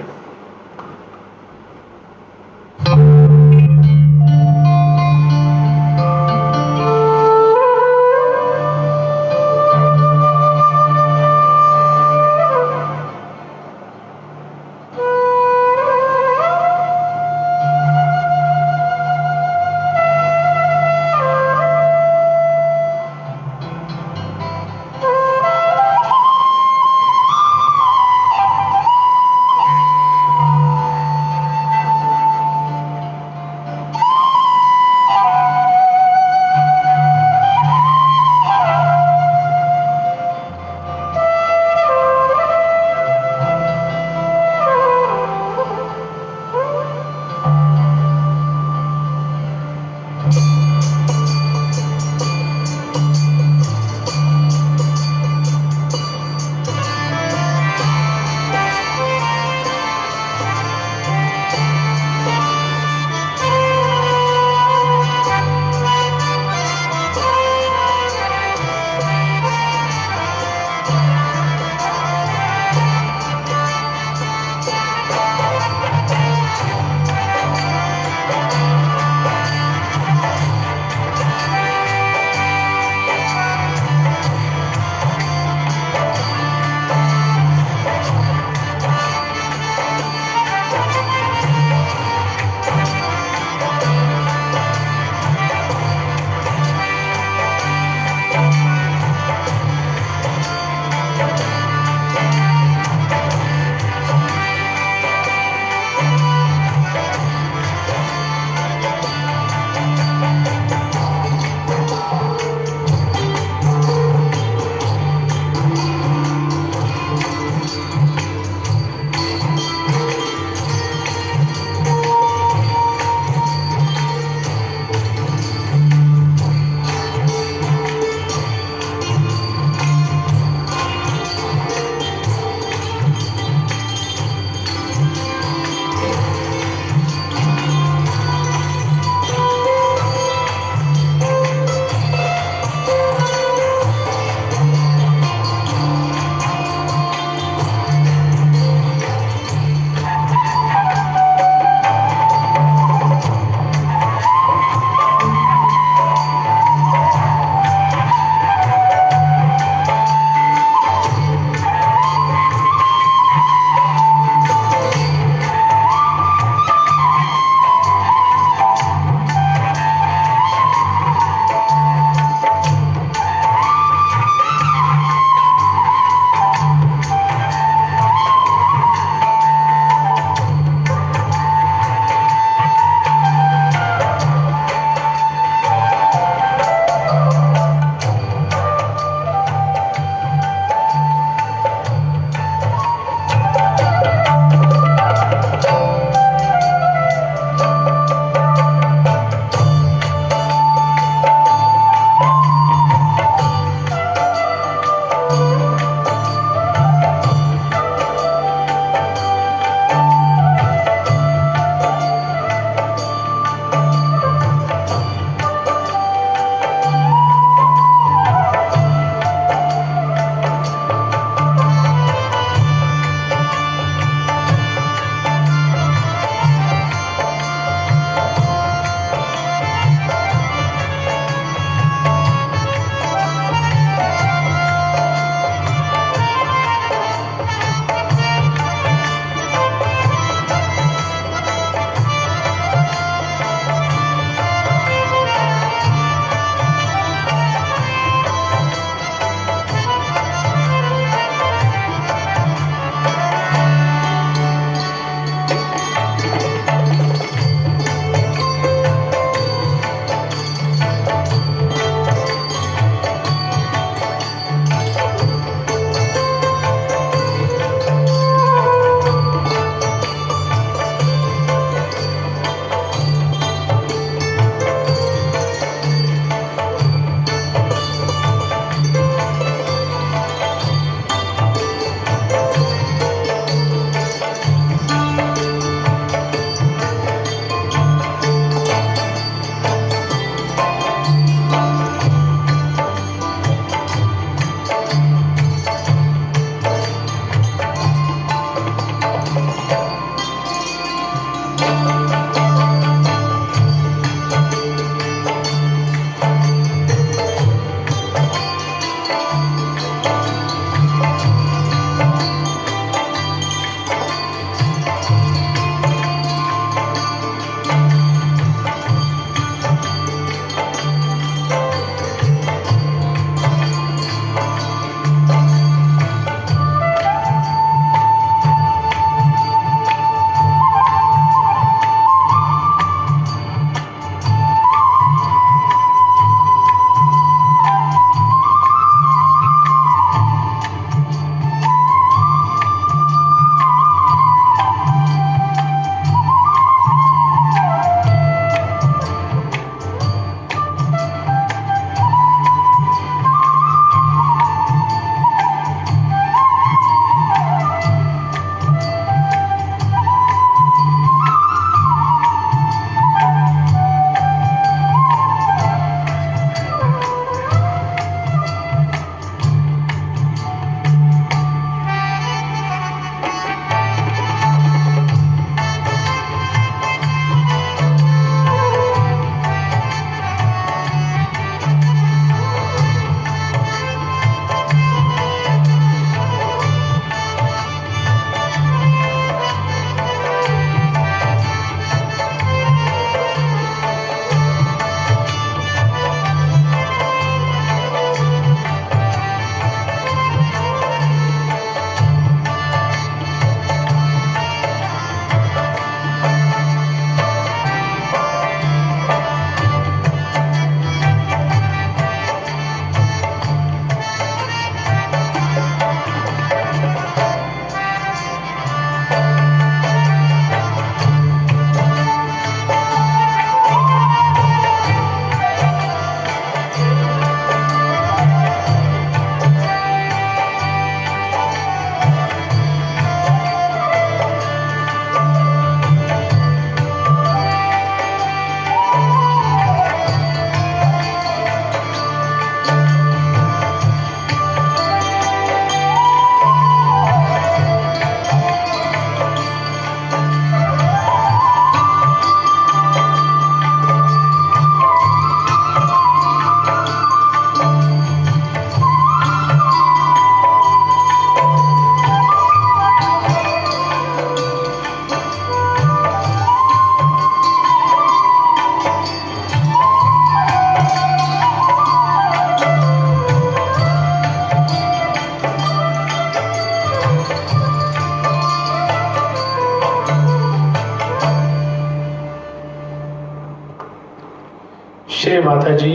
A: माता जी,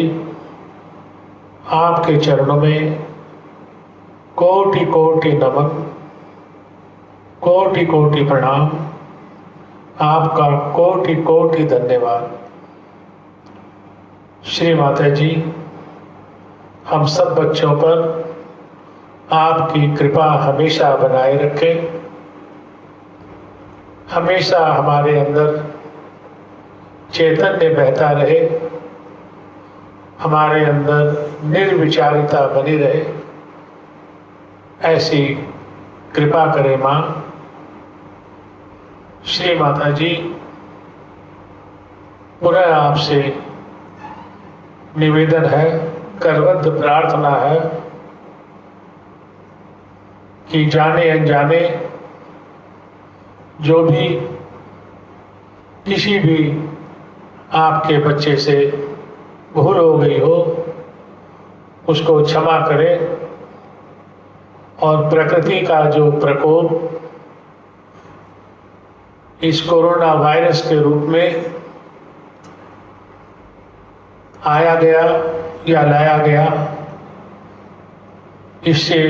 A: आपके चरणों में कोटि कोटि नमन, कोटि कोटि प्रणाम, आपका कोटि कोटि धन्यवाद। श्री माता जी, हम सब बच्चों पर आपकी कृपा हमेशा बनाए रखें, हमेशा हमारे अंदर चैतन्य बहता रहे, हमारे अंदर निर्विचारिता बनी रहे, ऐसी कृपा करें माँ। श्री माता जी, पुनः आपसे निवेदन है, करबद्ध प्रार्थना है कि जाने अनजाने जो भी किसी भी आपके बच्चे से भूल हो गई हो उसको क्षमा करें, और प्रकृति का जो प्रकोप इस कोरोना वायरस के रूप में आया गया या लाया गया, इससे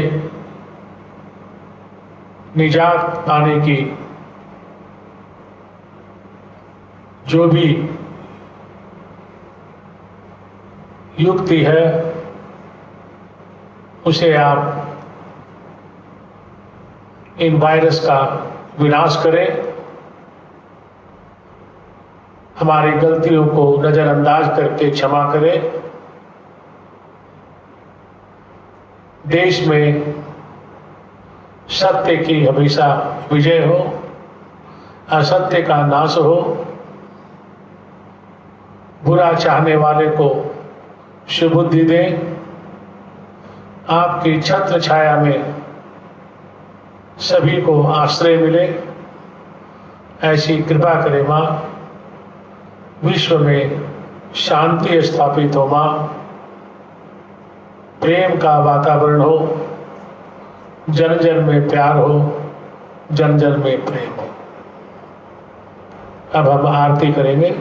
A: निजात पाने की जो भी युक्ति है उसे आप इन वायरस का विनाश करें, हमारी गलतियों को नजरअंदाज करके क्षमा करें। देश में सत्य की हमेशा विजय हो, असत्य का नाश हो, बुरा चाहने वाले को सुबुद्धि दें, आपकी छत्र छाया में सभी को आश्रय मिले, ऐसी कृपा करें माँ। विश्व में शांति स्थापित हो माँ, प्रेम का वातावरण हो, जन जन में प्यार हो, जन जन में प्रेम हो। अब हम आरती करेंगे,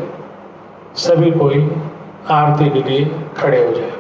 A: सभी कोई आरती के लिए खड़े हो जाए।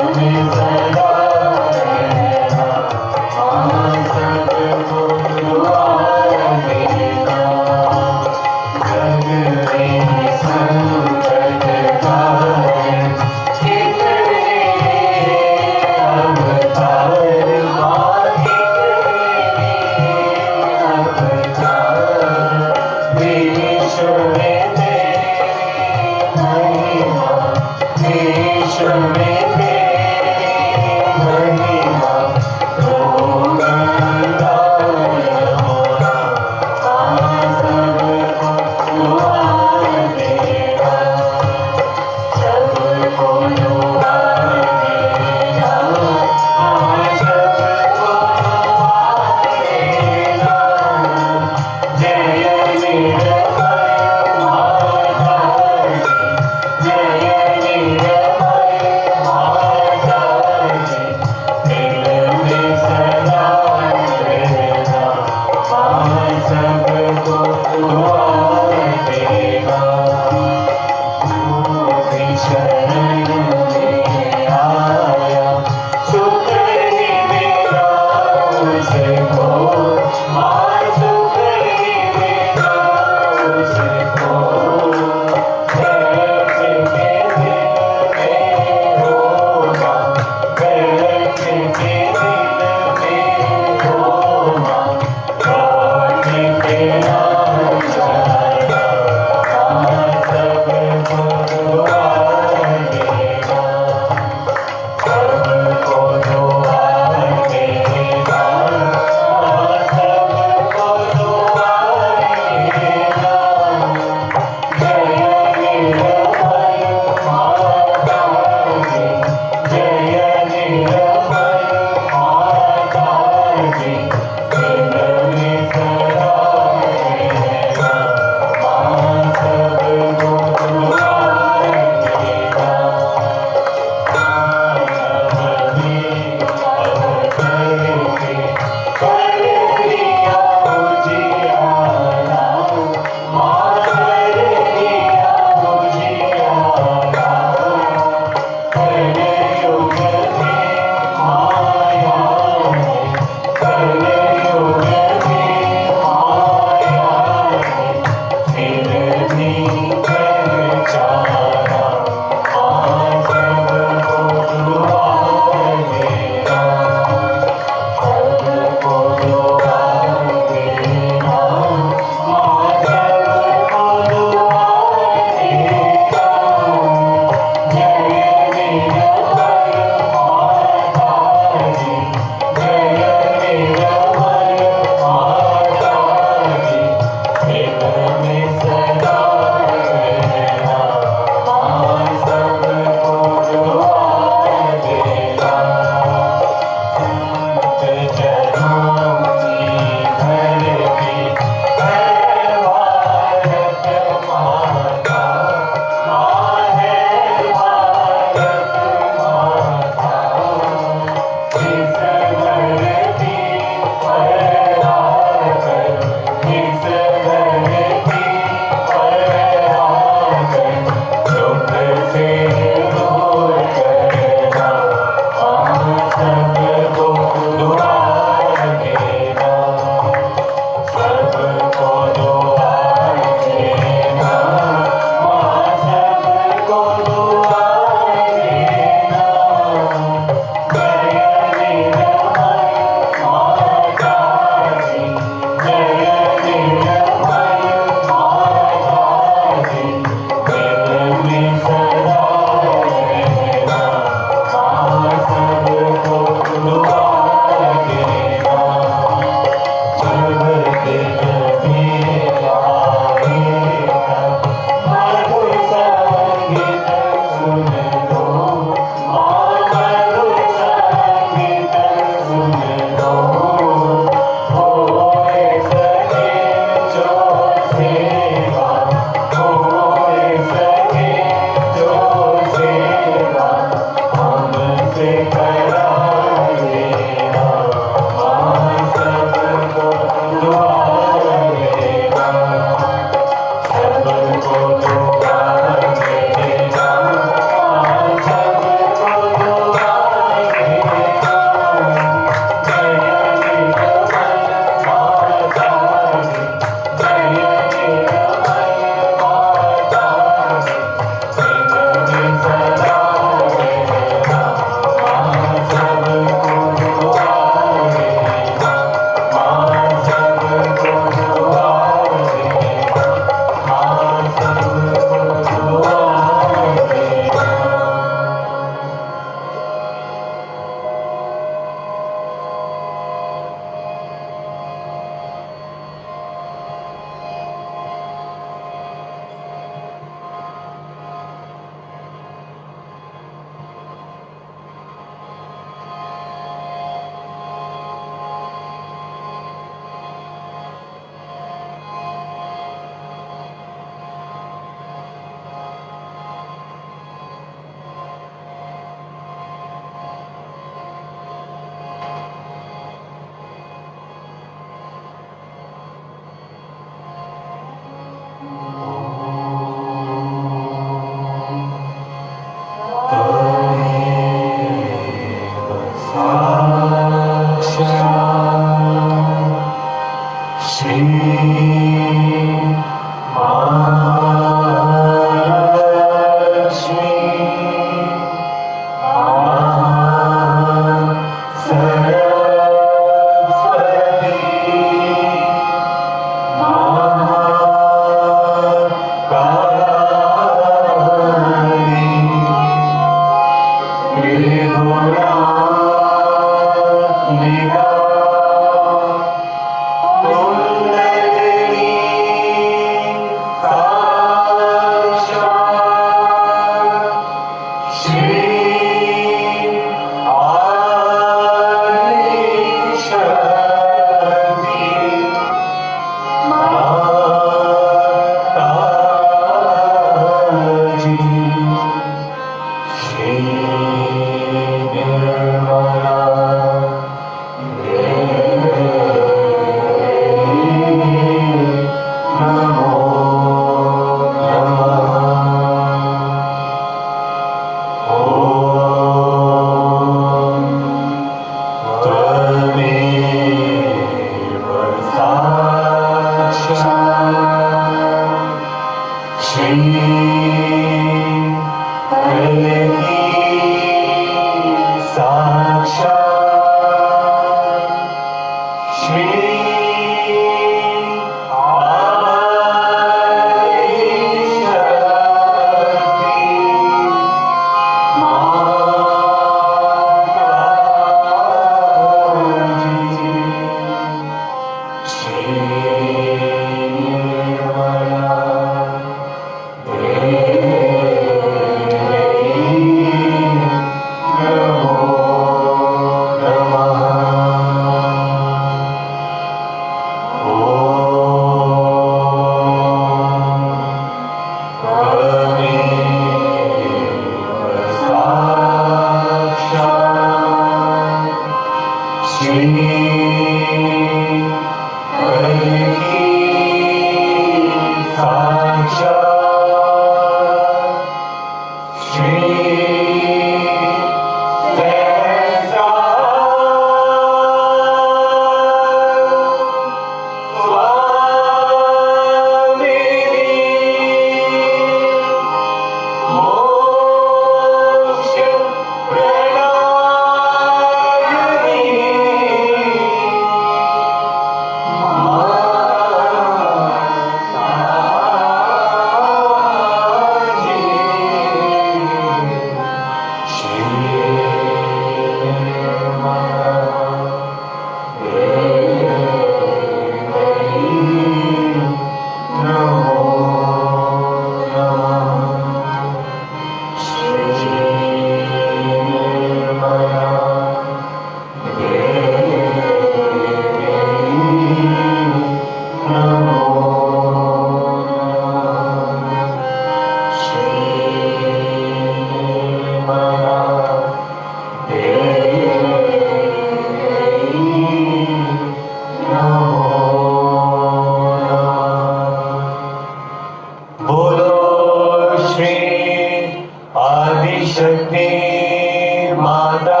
D: शक्ति माता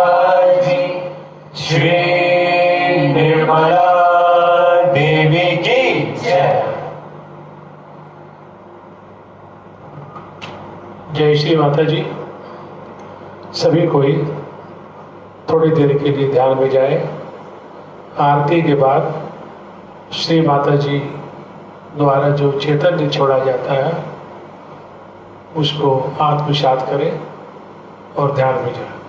D: जी श्री निर्मला देवी की जय।
A: जय श्री माता जी। सभी कोई थोड़ी देर के लिए ध्यान में जाए। आरती के बाद श्री माता जी द्वारा जो चैतन्य छोड़ा जाता है उसको आत्मसात करें और ध्यान में जाए।